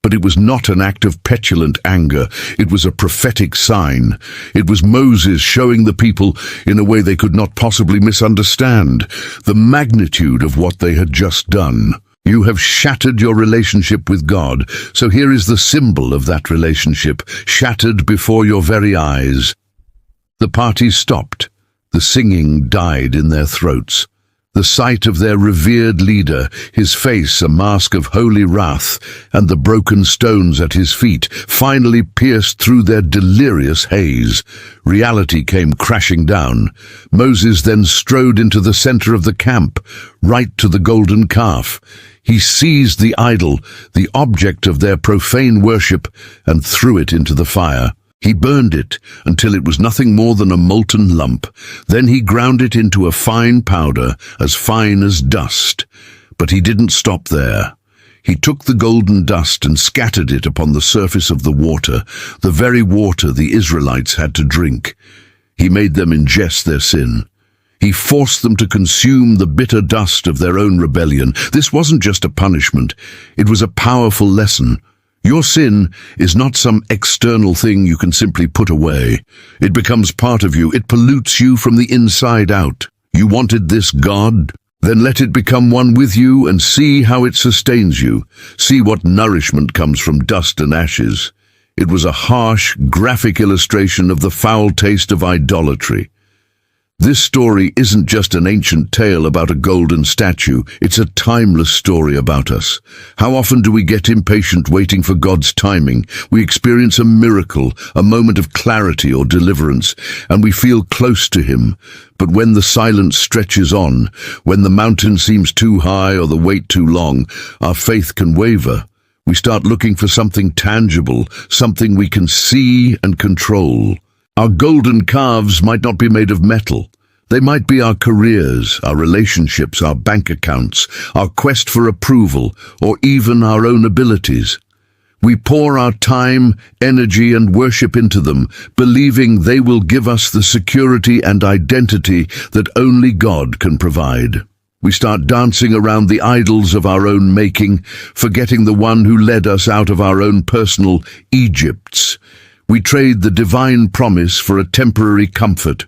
But it was not an act of petulant anger. It was a prophetic sign. It was Moses showing the people, in a way they could not possibly misunderstand, the magnitude of what they had just done. You have shattered your relationship with God, so here is the symbol of that relationship, shattered before your very eyes. The party stopped. The singing died in their throats. The sight of their revered leader, his face a mask of holy wrath, and the broken stones at his feet, finally pierced through their delirious haze. Reality came crashing down. Moses then strode into the center of the camp, right to the golden calf. He seized the idol, the object of their profane worship, and threw it into the fire. He burned it until it was nothing more than a molten lump. Then he ground it into a fine powder, as fine as dust. But he didn't stop there. He took the golden dust and scattered it upon the surface of the very water the Israelites had to drink. He made them ingest their sin. He forced them to consume the bitter dust of their own rebellion. This wasn't just a punishment. It was a powerful lesson. Your sin is not some external thing you can simply put away. It becomes part of you. It pollutes you from the inside out. You wanted this God? Then let it become one with you and see how it sustains you. See what nourishment comes from dust and ashes. It was a harsh, graphic illustration of the foul taste of idolatry. This story isn't just an ancient tale about a golden statue, it's a timeless story about us. How often do we get impatient waiting for God's timing? We experience a miracle, a moment of clarity or deliverance, and we feel close to Him. But when the silence stretches on, when the mountain seems too high or the wait too long, our faith can waver. We start looking for something tangible, something we can see and control. Our golden calves might not be made of metal. They might be our careers, our relationships, our bank accounts, our quest for approval, or even our own abilities. We pour our time, energy, and worship into them, believing they will give us the security and identity that only God can provide. We start dancing around the idols of our own making, forgetting the one who led us out of our own personal Egypts. We trade the divine promise for a temporary comfort.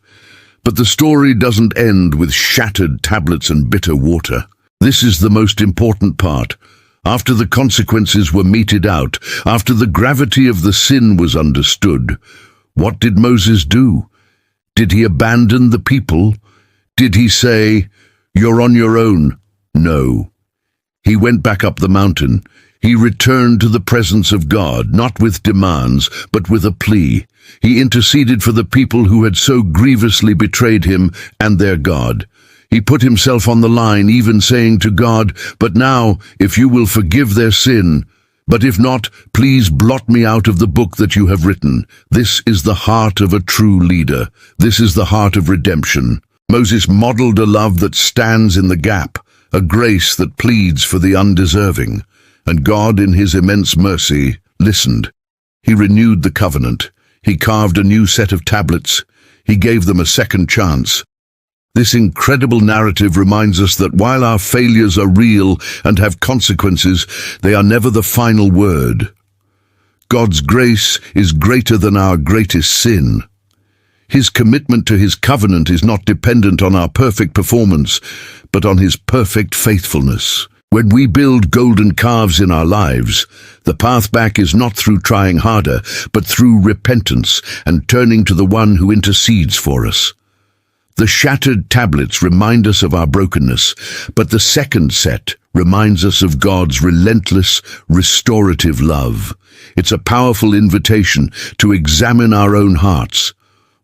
But the story doesn't end with shattered tablets and bitter water. This is the most important part. After the consequences were meted out, after the gravity of the sin was understood, what did Moses do? Did he abandon the people? Did he say, "You're on your own"? No. He went back up the mountain. He returned to the presence of God, not with demands, but with a plea. He interceded for the people who had so grievously betrayed him and their God. He put himself on the line, even saying to God, "But now, if you will forgive their sin, but if not, please blot me out of the book that you have written." This is the heart of a true leader. This is the heart of redemption. Moses modeled a love that stands in the gap, a grace that pleads for the undeserving. And God, in His immense mercy, listened. He renewed the covenant. He carved a new set of tablets. He gave them a second chance. This incredible narrative reminds us that while our failures are real and have consequences, they are never the final word. God's grace is greater than our greatest sin. His commitment to His covenant is not dependent on our perfect performance, but on His perfect faithfulness. When we build golden calves in our lives, the path back is not through trying harder, but through repentance and turning to the one who intercedes for us. The shattered tablets remind us of our brokenness, but the second set reminds us of God's relentless, restorative love. It's a powerful invitation to examine our own hearts.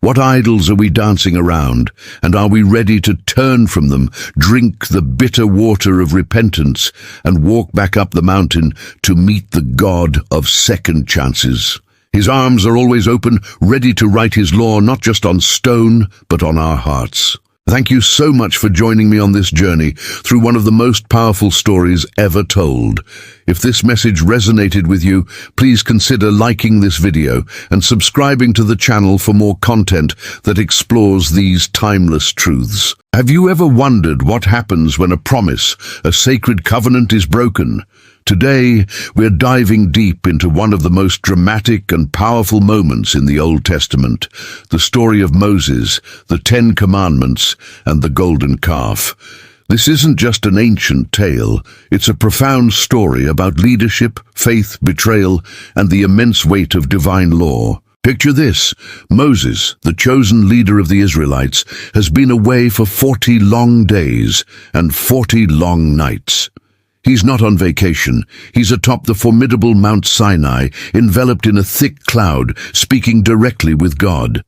What idols are we dancing around, and are we ready to turn from them, drink the bitter water of repentance, and walk back up the mountain to meet the God of second chances? His arms are always open, ready to write his law not just on stone, but on our hearts. Thank you so much for joining me on this journey through one of the most powerful stories ever told. If this message resonated with you, please consider liking this video and subscribing to the channel for more content that explores these timeless truths. Have you ever wondered what happens when a promise, a sacred covenant, is broken? Today, we're diving deep into one of the most dramatic and powerful moments in the Old Testament, the story of Moses, the 10 Commandments, and the golden calf. This isn't just an ancient tale, it's a profound story about leadership, faith, betrayal, and the immense weight of divine law. Picture this: Moses, the chosen leader of the Israelites, has been away for 40 long days and 40 long nights. He's not on vacation. He's atop the formidable Mount Sinai, enveloped in a thick cloud, speaking directly with God.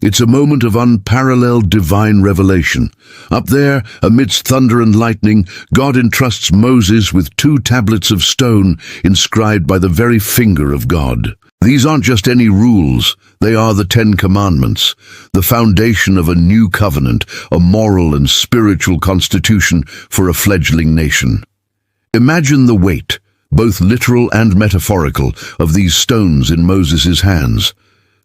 It's a moment of unparalleled divine revelation. Up there, amidst thunder and lightning, God entrusts Moses with 2 tablets of stone inscribed by the very finger of God. These aren't just any rules, they are the 10 Commandments, the foundation of a new covenant, a moral and spiritual constitution for a fledgling nation. Imagine the weight, both literal and metaphorical, of these stones in Moses' hands.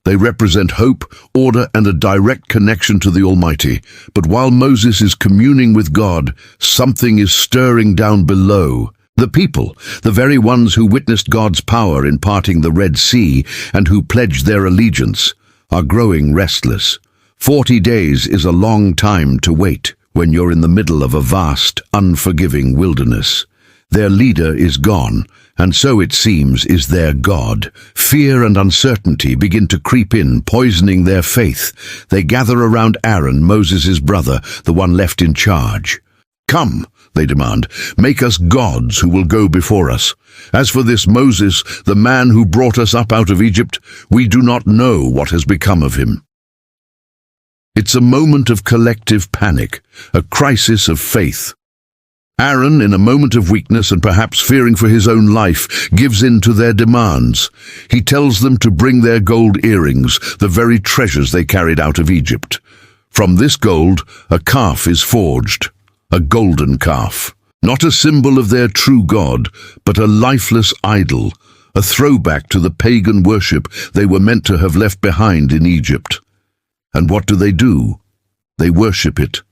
They represent hope, order, and a direct connection to the Almighty. But while Moses is communing with God, something is stirring down below. The people, the very ones who witnessed God's power in parting the Red Sea and who pledged their allegiance, are growing restless. 40 days is a long time to wait when you're in the middle of a vast, unforgiving wilderness. Their leader is gone, and so it seems is their God. Fear and uncertainty begin to creep in, poisoning their faith. They gather around Aaron, Moses' brother, the one left in charge. "Come," they demand, "make us gods who will go before us. As for this Moses, the man who brought us up out of Egypt, we do not know what has become of him." It's a moment of collective panic, a crisis of faith. Aaron, in a moment of weakness and perhaps fearing for his own life, gives in to their demands. He tells them to bring their gold earrings, the very treasures they carried out of Egypt. From this gold, a calf is forged, a golden calf. Not a symbol of their true God, but a lifeless idol, a throwback to the pagan worship they were meant to have left behind in Egypt. And what do? They worship it.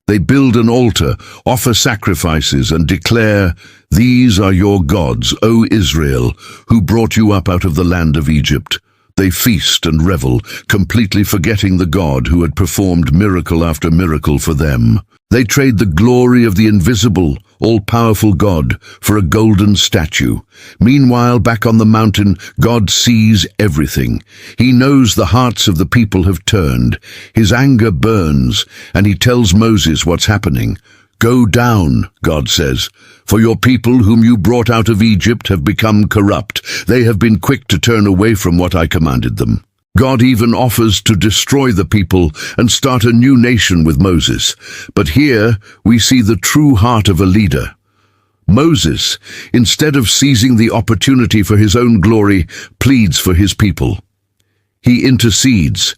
They build an altar, offer sacrifices, and declare, "These are your gods, O Israel, who brought you up out of the land of Egypt." They feast and revel, completely forgetting the God who had performed miracle after miracle for them. They trade the glory of the invisible, all-powerful God for a golden statue. Meanwhile, back on the mountain, God sees everything. He knows the hearts of the people have turned. His anger burns, and he tells Moses what's happening. "Go down," God says, "for your people whom you brought out of Egypt have become corrupt. They have been quick to turn away from what I commanded them." God even offers to destroy the people and start a new nation with Moses. But here we see the true heart of a leader. Moses, instead of seizing the opportunity for his own glory, pleads for his people. He intercedes.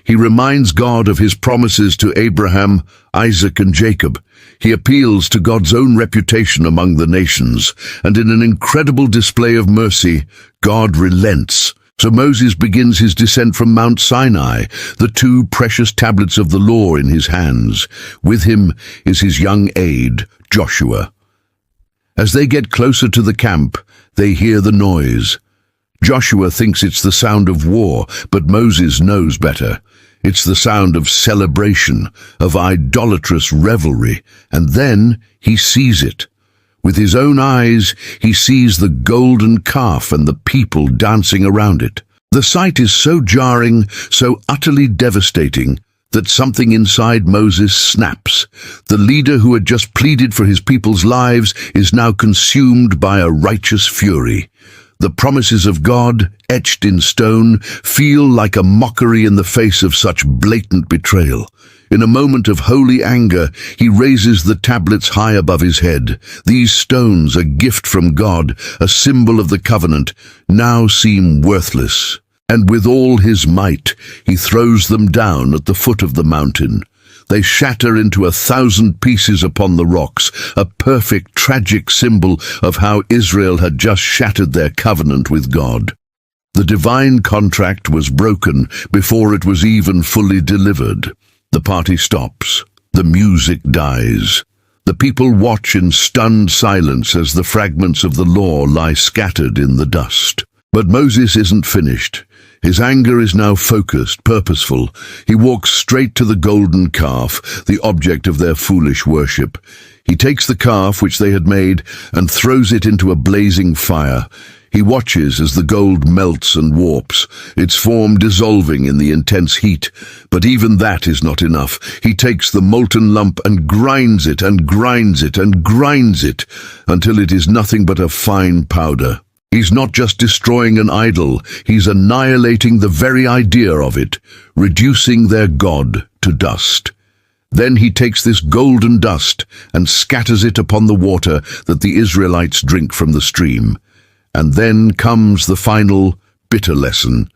He reminds God of his promises to Abraham, Isaac, and Jacob. He appeals to God's own reputation among the nations, and in an incredible display of mercy, God relents. So Moses begins his descent from Mount Sinai, the 2 precious tablets of the law in his hands. With him is his young aide, Joshua. As they get closer to the camp, they hear the noise. Joshua thinks it's the sound of war, but Moses knows better. It's the sound of celebration, of idolatrous revelry, and then he sees it. With his own eyes, he sees the golden calf and the people dancing around it. The sight is so jarring, so utterly devastating, that something inside Moses snaps. The leader who had just pleaded for his people's lives is now consumed by a righteous fury. The promises of God, etched in stone, feel like a mockery in the face of such blatant betrayal. In a moment of holy anger, he raises the tablets high above his head. These stones, a gift from God, a symbol of the covenant, now seem worthless. And with all his might, he throws them down at the foot of the mountain. They shatter into 1,000 pieces upon the rocks, a perfect, tragic symbol of how Israel had just shattered their covenant with God. The divine contract was broken before it was even fully delivered. The party stops. The music dies. The people watch in stunned silence as the fragments of the law lie scattered in the dust. But Moses isn't finished. His anger is now focused, purposeful. He walks straight to the golden calf, the object of their foolish worship. He takes the calf which they had made and throws it into a blazing fire. He watches as the gold melts and warps, its form dissolving in the intense heat. But even that is not enough. He takes the molten lump and grinds it and grinds it and grinds it until it is nothing but a fine powder. He's not just destroying an idol, he's annihilating the very idea of it, reducing their God to dust. Then he takes this golden dust and scatters it upon the water that the Israelites drink from the stream. And then comes the final, bitter lesson.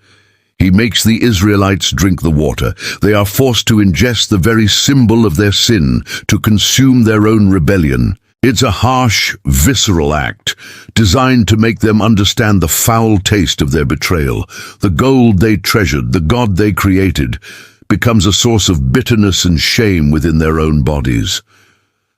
He makes the Israelites drink the water. They are forced to ingest the very symbol of their sin, to consume their own rebellion. It's a harsh, visceral act, designed to make them understand the foul taste of their betrayal. The gold they treasured, the God they created, becomes a source of bitterness and shame within their own bodies.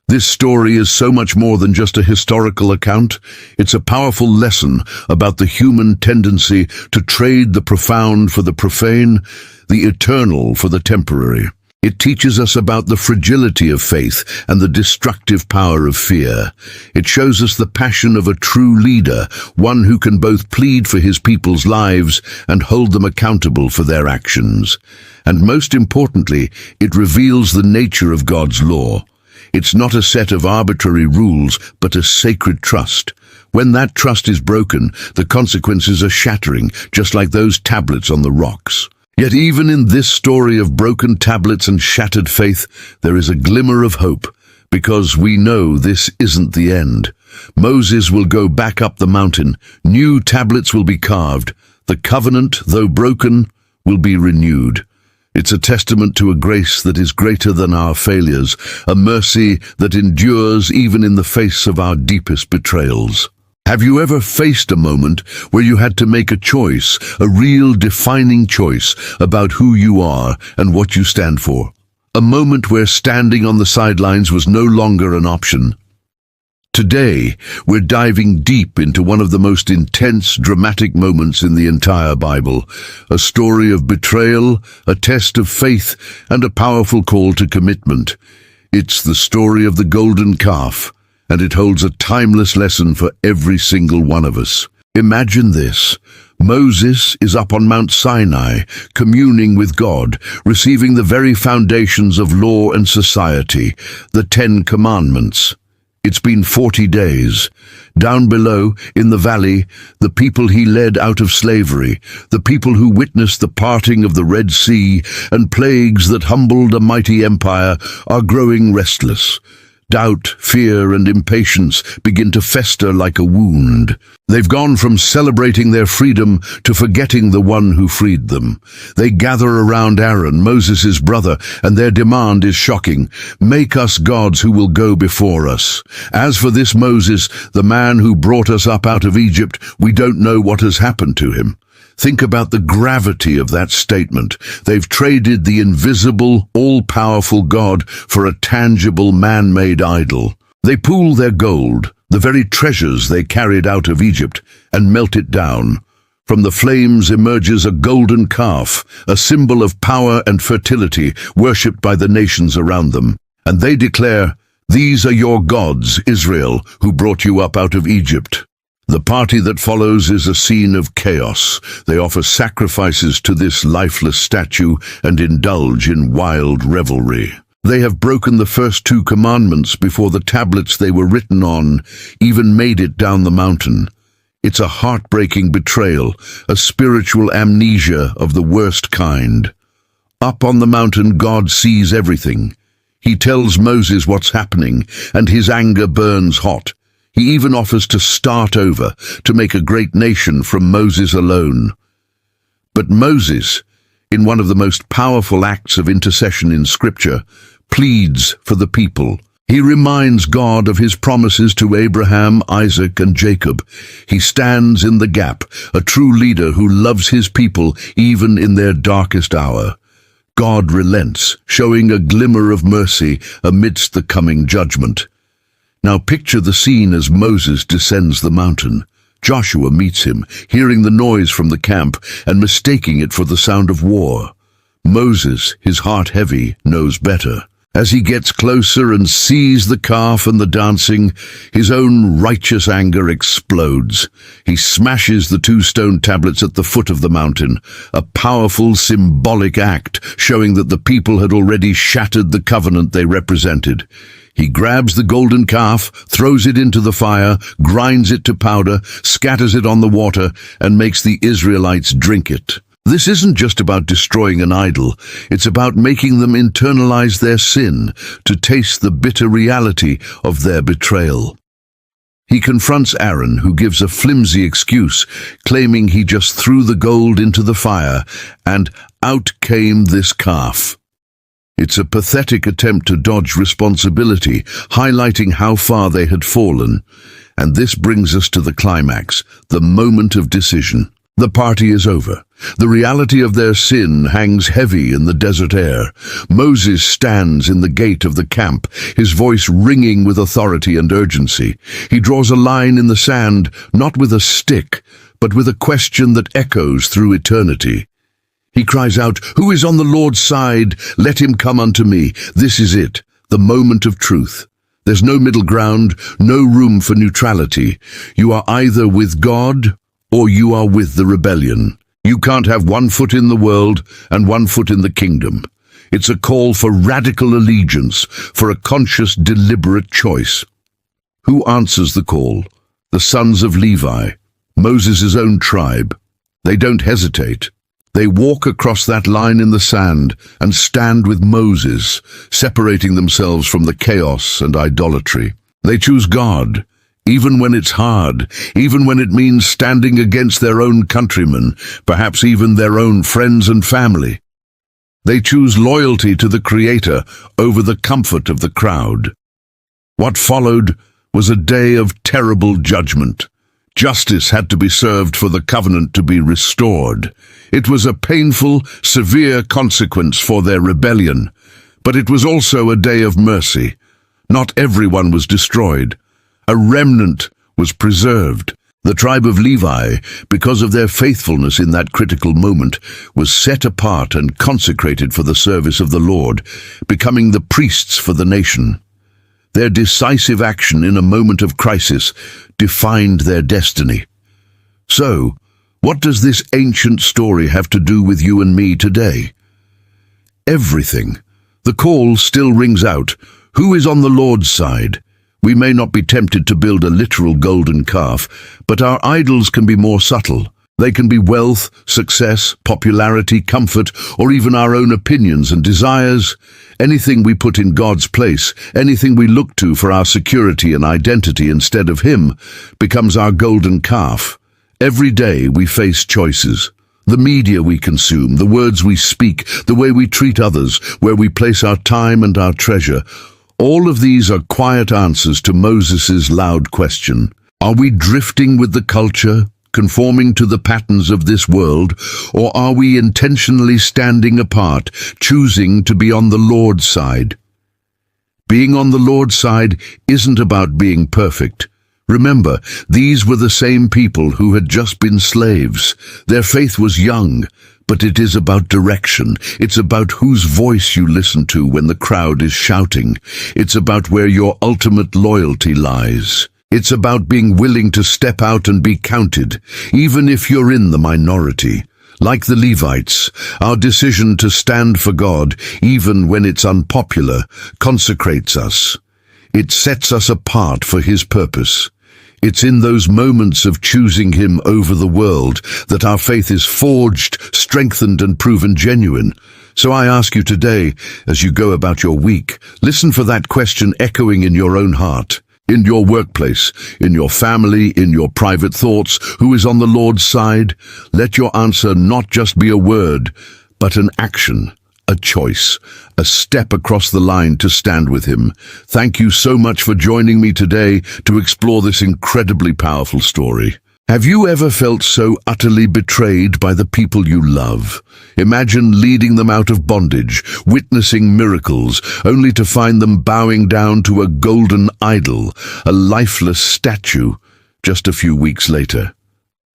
This story is so much more than just a historical account. It's a powerful lesson about the human tendency to trade the profound for the profane, the eternal for the temporary. It teaches us about the fragility of faith and the destructive power of fear. It shows us the passion of a true leader, one who can both plead for his people's lives and hold them accountable for their actions. And most importantly, it reveals the nature of God's law. It's not a set of arbitrary rules, but a sacred trust. When that trust is broken, the consequences are shattering, just like those tablets on the rocks. Yet even in this story of broken tablets and shattered faith, there is a glimmer of hope, because we know this isn't the end. Moses will go back up the mountain. New tablets will be carved. The covenant, though broken, will be renewed. It's a testament to a grace that is greater than our failures, a mercy that endures even in the face of our deepest betrayals. Have you ever faced a moment where you had to make a choice, a real defining choice about who you are and what you stand for? A moment where standing on the sidelines was no longer an option. Today, we're diving deep into one of the most intense, dramatic moments in the entire Bible, a story of betrayal, a test of faith, and a powerful call to commitment. It's the story of the golden calf, and it holds a timeless lesson for every single one of us. Imagine this. Moses is up on Mount Sinai, communing with God, receiving the very foundations of law and society, the 10 Commandments. It's been 40 days. Down below, in the valley, the people he led out of slavery, the people who witnessed the parting of the Red Sea and plagues that humbled a mighty empire, are growing restless. Doubt, fear, and impatience begin to fester like a wound. They've gone from celebrating their freedom to forgetting the one who freed them. They gather around Aaron, Moses' brother, and their demand is shocking. Make us gods who will go before us. As for this Moses, the man who brought us up out of Egypt, we don't know what has happened to him. Think about the gravity of that statement. They've traded the invisible, all-powerful God for a tangible, man-made idol. They pool their gold, the very treasures they carried out of Egypt, and melt it down. From the flames emerges a golden calf, a symbol of power and fertility, worshipped by the nations around them. And they declare, "These are your gods, Israel, who brought you up out of Egypt." The party that follows is a scene of chaos. They offer sacrifices to this lifeless statue and indulge in wild revelry. They have broken the first 2 commandments before the tablets they were written on even made it down the mountain. It's a heartbreaking betrayal, a spiritual amnesia of the worst kind. Up on the mountain, God sees everything. He tells Moses what's happening, and his anger burns hot. He even offers to start over, to make a great nation from Moses alone. But Moses, in one of the most powerful acts of intercession in Scripture, pleads for the people. He reminds God of his promises to Abraham, Isaac, and Jacob. He stands in the gap, a true leader who loves his people even in their darkest hour. God relents, showing a glimmer of mercy amidst the coming judgment. Now picture the scene as Moses descends the mountain. Joshua meets him, hearing the noise from the camp and mistaking it for the sound of war. Moses, his heart heavy, knows better. As he gets closer and sees the calf and the dancing, his own righteous anger explodes. He smashes the 2 stone tablets at the foot of the mountain, a powerful symbolic act showing that the people had already shattered the covenant they represented. He grabs the golden calf, throws it into the fire, grinds it to powder, scatters it on the water, and makes the Israelites drink it. This isn't just about destroying an idol, it's about making them internalize their sin, to taste the bitter reality of their betrayal. He confronts Aaron, who gives a flimsy excuse, claiming he just threw the gold into the fire, and out came this calf. It's a pathetic attempt to dodge responsibility, highlighting how far they had fallen. And this brings us to the climax, the moment of decision. The party is over. The reality of their sin hangs heavy in the desert air. Moses stands in the gate of the camp, his voice ringing with authority and urgency. He draws a line in the sand, not with a stick, but with a question that echoes through eternity. He cries out, "Who is on the Lord's side? Let him come unto me." This is it, the moment of truth. There's no middle ground, no room for neutrality. You are either with God or you are with the rebellion. You can't have one foot in the world and one foot in the kingdom. It's a call for radical allegiance, for a conscious, deliberate choice. Who answers the call? The sons of Levi, Moses' own tribe. They don't hesitate. They walk across that line in the sand and stand with Moses, separating themselves from the chaos and idolatry. They choose God, even when it's hard, even when it means standing against their own countrymen, perhaps even their own friends and family. They choose loyalty to the Creator over the comfort of the crowd. What followed was a day of terrible judgment. Justice had to be served for the covenant to be restored. It was a painful, severe consequence for their rebellion, but it was also a day of mercy. Not everyone was destroyed. A remnant was preserved. The tribe of Levi, because of their faithfulness in that critical moment, was set apart and consecrated for the service of the Lord, becoming the priests for the nation. Their decisive action in a moment of crisis defined their destiny. So, what does this ancient story have to do with you and me today? Everything. The call still rings out. Who is on the Lord's side? We may not be tempted to build a literal golden calf, but our idols can be more subtle. They can be wealth, success, popularity, comfort, or even our own opinions and desires. Anything we put in God's place, anything we look to for our security and identity instead of Him, becomes our golden calf. Every day we face choices. The media we consume, the words we speak, the way we treat others, where we place our time and our treasure. All of these are quiet answers to Moses' loud question. Are we drifting with the culture, conforming to the patterns of this world, or are we intentionally standing apart, choosing to be on the Lord's side? Being on the Lord's side isn't about being perfect. Remember, these were the same people who had just been slaves. Their faith was young, but it is about direction. It's about whose voice you listen to when the crowd is shouting. It's about where your ultimate loyalty lies. It's about being willing to step out and be counted, even if you're in the minority. Like the Levites, our decision to stand for God, even when it's unpopular, consecrates us. It sets us apart for His purpose. It's in those moments of choosing him over the world that our faith is forged, strengthened, and proven genuine. So I ask you today, as you go about your week, listen for that question echoing in your own heart. In your workplace, in your family, in your private thoughts, who is on the Lord's side? Let your answer not just be a word, but an action, a choice, a step across the line to stand with him. Thank you so much for joining me today to explore this incredibly powerful story. Have you ever felt so utterly betrayed by the people you love? Imagine leading them out of bondage, witnessing miracles, only to find them bowing down to a golden idol, a lifeless statue, just a few weeks later.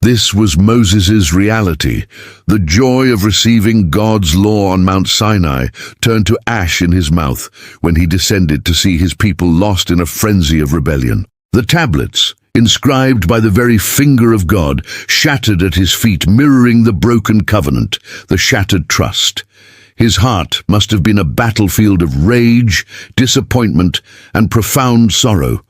This was Moses' reality. The joy of receiving God's law on Mount Sinai turned to ash in his mouth when he descended to see his people lost in a frenzy of rebellion. The tablets, inscribed by the very finger of God, shattered at his feet, mirroring the broken covenant, the shattered trust. His heart must have been a battlefield of rage, disappointment, and profound sorrow.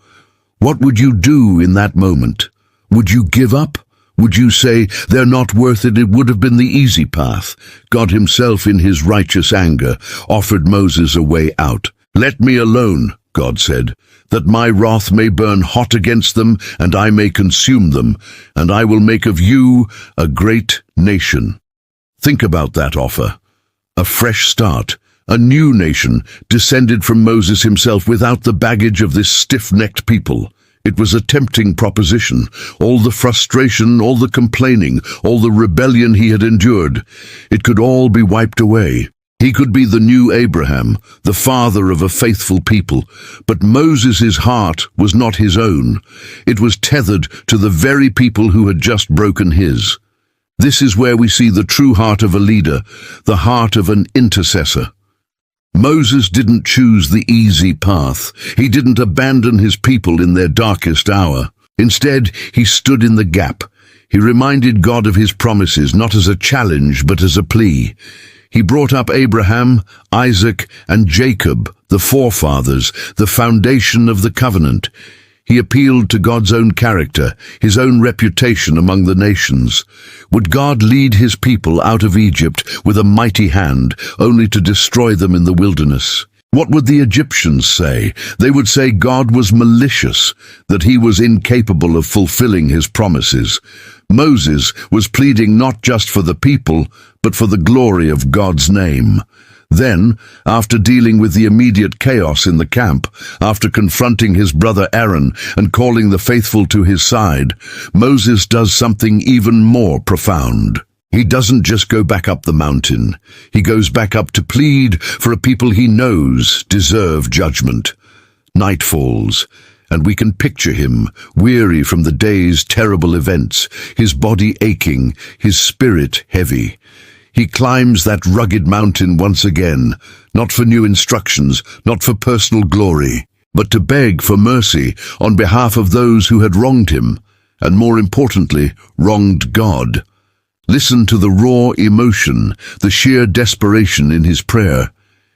What would you do in that moment? Would you give up? Would you say, they're not worth it, it would have been the easy path? God himself, in his righteous anger, offered Moses a way out. Let me alone, God said, that my wrath may burn hot against them, and I may consume them, and I will make of you a great nation. Think about that offer. A fresh start, a new nation, descended from Moses himself without the baggage of this stiff-necked people. It was a tempting proposition. All the frustration, all the complaining, all the rebellion he had endured, it could all be wiped away. He could be the new Abraham, the father of a faithful people, but Moses' heart was not his own. It was tethered to the very people who had just broken his. This is where we see the true heart of a leader, the heart of an intercessor. Moses didn't choose the easy path. He didn't abandon his people in their darkest hour. Instead, he stood in the gap. He reminded God of his promises, not as a challenge, but as a plea. He brought up Abraham, Isaac, and Jacob, the forefathers, the foundation of the covenant. He appealed to God's own character, his own reputation among the nations. Would God lead his people out of Egypt with a mighty hand, only to destroy them in the wilderness? What would the Egyptians say? They would say God was malicious, that he was incapable of fulfilling his promises. Moses was pleading not just for the people, but for the glory of God's name. Then, after dealing with the immediate chaos in the camp, after confronting his brother Aaron and calling the faithful to his side, Moses does something even more profound. He doesn't just go back up the mountain. He goes back up to plead for a people he knows deserve judgment. Night falls, and we can picture him, weary from the day's terrible events, his body aching, his spirit heavy. He climbs that rugged mountain once again, not for new instructions, not for personal glory, but to beg for mercy on behalf of those who had wronged him, and more importantly, wronged God. Listen to the raw emotion, the sheer desperation in his prayer.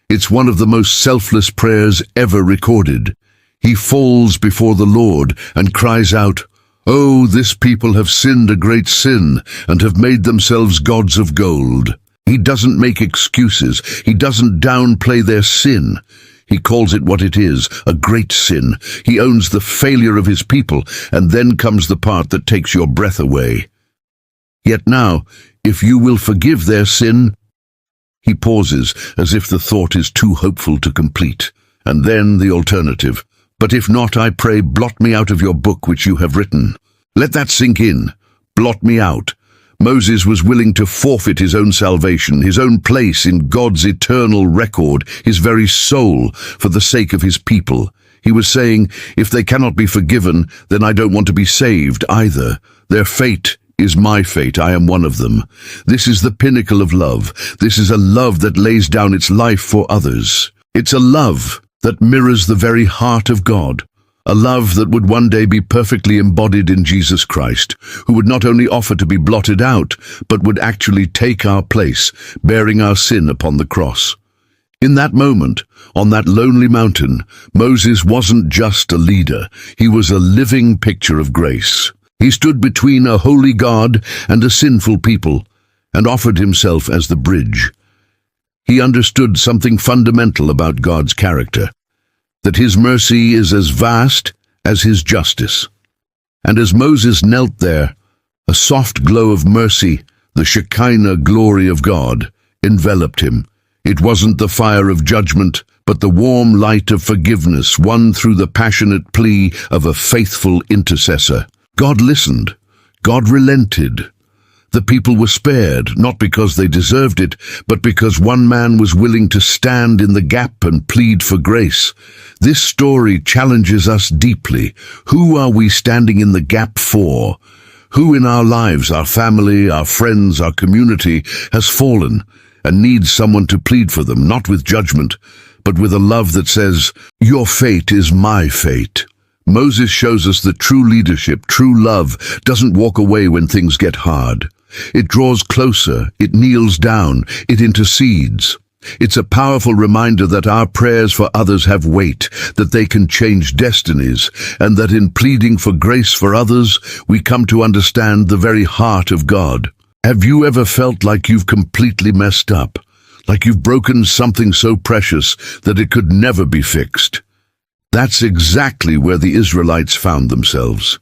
It's one of the most selfless prayers ever recorded. He falls before the Lord and cries out, "Oh, this people have sinned a great sin and have made themselves gods of gold." He doesn't make excuses. He doesn't downplay their sin. He calls it what it is, a great sin. He owns the failure of his people, and then comes the part that takes your breath away. Yet now, if you will forgive their sin, he pauses as if the thought is too hopeful to complete. And then the alternative. But if not, I pray, blot me out of your book which you have written. Let that sink in. Blot me out. Moses was willing to forfeit his own salvation, his own place in God's eternal record, his very soul, for the sake of his people. He was saying, if they cannot be forgiven, then I don't want to be saved either. Their fate is my fate. I am one of them. This is the pinnacle of love. This is a love that lays down its life for others. It's a love that mirrors the very heart of God, a love that would one day be perfectly embodied in Jesus Christ, who would not only offer to be blotted out, but would actually take our place, bearing our sin upon the cross. In that moment, on that lonely mountain, Moses wasn't just a leader, he was a living picture of grace. He stood between a holy God and a sinful people, and offered himself as the bridge. He understood something fundamental about God's character, that his mercy is as vast as his justice. And as Moses knelt there, a soft glow of mercy, the Shekinah glory of God, enveloped him. It wasn't the fire of judgment, but the warm light of forgiveness won through the passionate plea of a faithful intercessor. God listened. God relented. The people were spared, not because they deserved it, but because one man was willing to stand in the gap and plead for grace. This story challenges us deeply. Who are we standing in the gap for? Who in our lives, our family, our friends, our community, has fallen and needs someone to plead for them, not with judgment, but with a love that says, "Your fate is my fate." Moses shows us that true leadership, true love, doesn't walk away when things get hard. It draws closer, it kneels down, it intercedes. It's a powerful reminder that our prayers for others have weight, that they can change destinies, and that in pleading for grace for others, we come to understand the very heart of God. Have you ever felt like you've completely messed up? Like you've broken something so precious that it could never be fixed? That's exactly where the Israelites found themselves.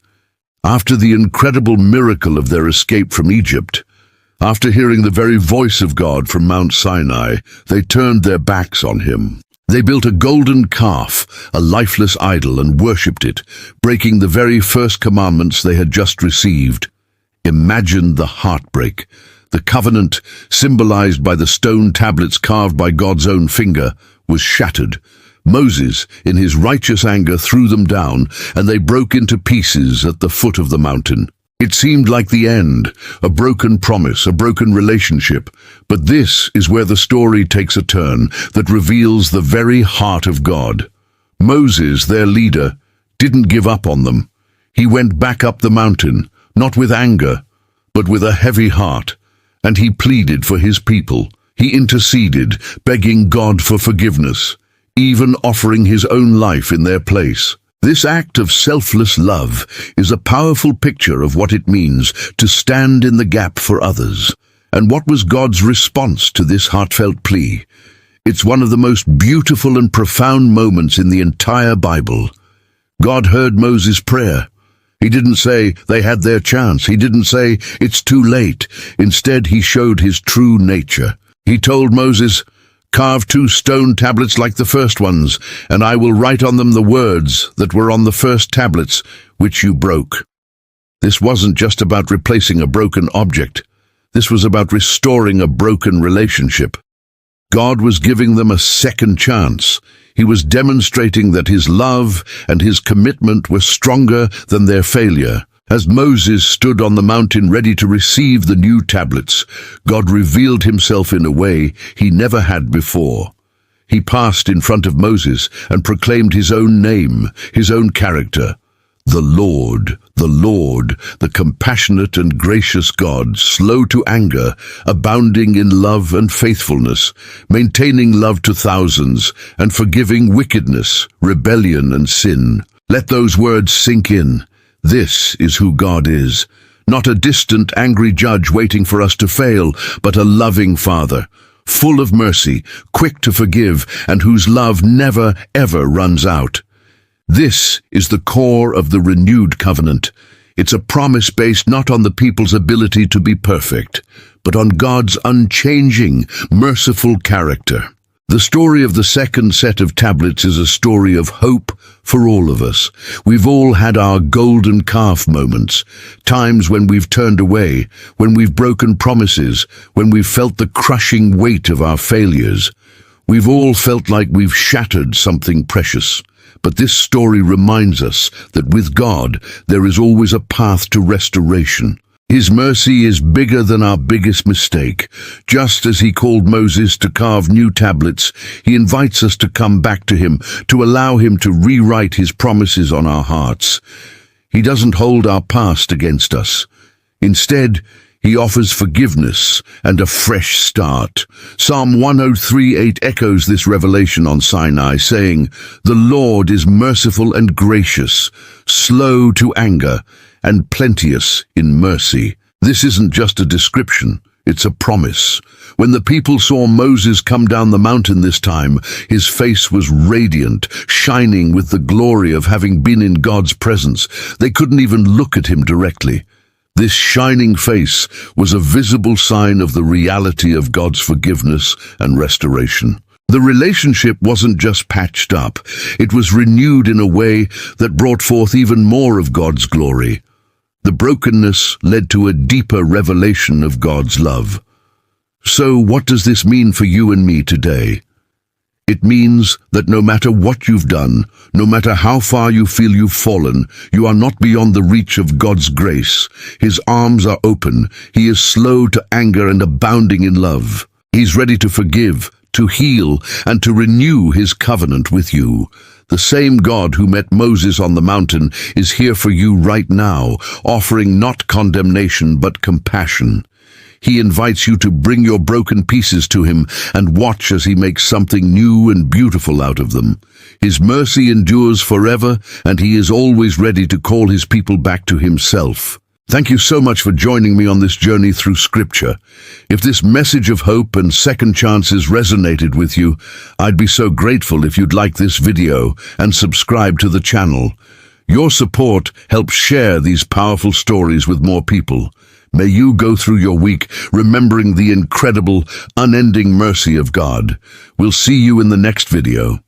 After the incredible miracle of their escape from Egypt, after hearing the very voice of God from Mount Sinai, they turned their backs on him. They built a golden calf, a lifeless idol, and worshipped it, breaking the very first commandments they had just received. Imagine the heartbreak. The covenant, symbolized by the stone tablets carved by God's own finger, was shattered. Moses, in his righteous anger, threw them down, and they broke into pieces at the foot of the mountain. It seemed like the end, a broken promise, a broken relationship. But this is where the story takes a turn that reveals the very heart of God. Moses, their leader, didn't give up on them. He went back up the mountain, not with anger, but with a heavy heart, and he pleaded for his people. He interceded, begging God for forgiveness, even offering his own life in their place. This act of selfless love is a powerful picture of what it means to stand in the gap for others. And what was God's response to this heartfelt plea? It's one of the most beautiful and profound moments in the entire Bible. God heard Moses' prayer. He didn't say they had their chance. He didn't say it's too late. Instead, he showed his true nature. He told Moses, "Carve 2 stone tablets like the first ones, and I will write on them the words that were on the first tablets, which you broke." This wasn't just about replacing a broken object. This was about restoring a broken relationship. God was giving them a second chance. He was demonstrating that his love and his commitment were stronger than their failure. As Moses stood on the mountain ready to receive the new tablets, God revealed himself in a way he never had before. He passed in front of Moses and proclaimed his own name, his own character. The Lord, the compassionate and gracious God, slow to anger, abounding in love and faithfulness, maintaining love to thousands, and forgiving wickedness, rebellion, and sin. Let those words sink in. This is who God is. Not a distant, angry judge waiting for us to fail, but a loving Father, full of mercy, quick to forgive, and whose love never, ever runs out. This is the core of the renewed covenant. It's a promise based not on the people's ability to be perfect, but on God's unchanging, merciful character. The story of the second set of tablets is a story of hope for all of us. We've all had our golden calf moments, times when we've turned away, when we've broken promises, when we've felt the crushing weight of our failures. We've all felt like we've shattered something precious. But this story reminds us that with God, there is always a path to restoration. His mercy is bigger than our biggest mistake. Just as he called Moses to carve new tablets, he invites us to come back to him, to allow him to rewrite his promises on our hearts. He doesn't hold our past against us. Instead, He offers forgiveness and a fresh start. Psalm 103:8 echoes this revelation on Sinai, saying, "The Lord is merciful and gracious, slow to anger, and plenteous in mercy." This isn't just a description, it's a promise. When the people saw Moses come down the mountain this time, his face was radiant, shining with the glory of having been in God's presence. They couldn't even look at him directly. This shining face was a visible sign of the reality of God's forgiveness and restoration. The relationship wasn't just patched up, it was renewed in a way that brought forth even more of God's glory. The brokenness led to a deeper revelation of God's love. So what does this mean for you and me today? It means that no matter what you've done, no matter how far you feel you've fallen, you are not beyond the reach of God's grace. His arms are open. He is slow to anger and abounding in love. He's ready to forgive, to heal, and to renew his covenant with you. The same God who met Moses on the mountain is here for you right now, offering not condemnation but compassion. He invites you to bring your broken pieces to him and watch as he makes something new and beautiful out of them. His mercy endures forever, and he is always ready to call his people back to himself. Thank you so much for joining me on this journey through Scripture. If this message of hope and second chances resonated with you, I'd be so grateful if you'd like this video and subscribe to the channel. Your support helps share these powerful stories with more people. May you go through your week remembering the incredible, unending mercy of God. We'll see you in the next video.